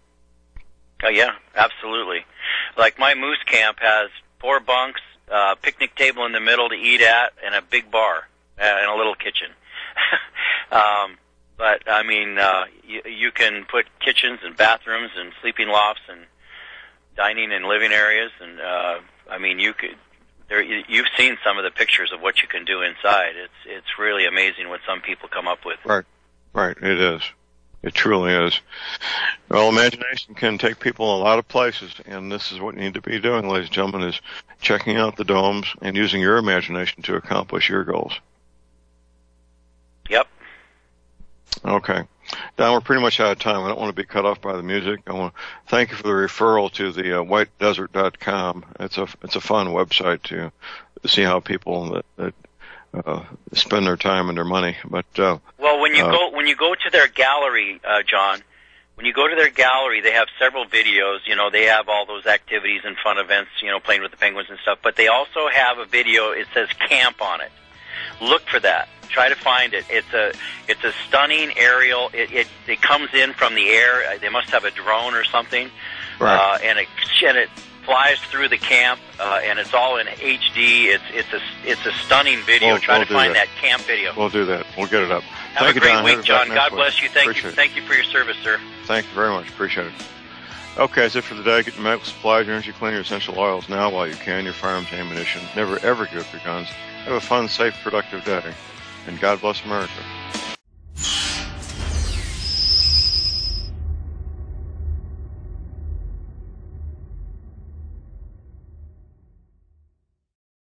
Oh, yeah, absolutely. Like my moose camp has 4 bunks, picnic table in the middle to eat at, and a big bar and a little kitchen. But I mean, you can put kitchens and bathrooms and sleeping lofts and dining and living areas, and I mean, you've seen some of the pictures of what you can do inside. It's really amazing what some people come up with. Right. It is. It truly is. Well, imagination can take people a lot of places, and this is what you need to be doing, ladies and gentlemen, is checking out the domes and using your imagination to accomplish your goals. Yep. Okay. Don, we're pretty much out of time. I don't want to be cut off by the music. I want to thank you for the referral to the whitedesert.com. It's a fun website to see how people that spend their time and their money. But well, when you go to their gallery, John, when you go to their gallery, they have several videos. You know, they have all those activities and fun events. You know, playing with the penguins and stuff. But they also have a video. It says camp on it. Look for that. Try to find it. It's a stunning aerial. It comes in from the air. They must have a drone or something, right. And it flies through the camp, and it's all in HD. It's a stunning video. Try to find that camp video. We'll do that. We'll get it up. Have a great week, John. God bless you. Thank you for your service, sir. Thank you very much. Appreciate it. Okay, that's it for the day. Get your medical supplies, your energy, clean your essential oils now while you can. Your firearms, ammunition. Never ever give up your guns. Have a fun, safe, productive day. And God bless America.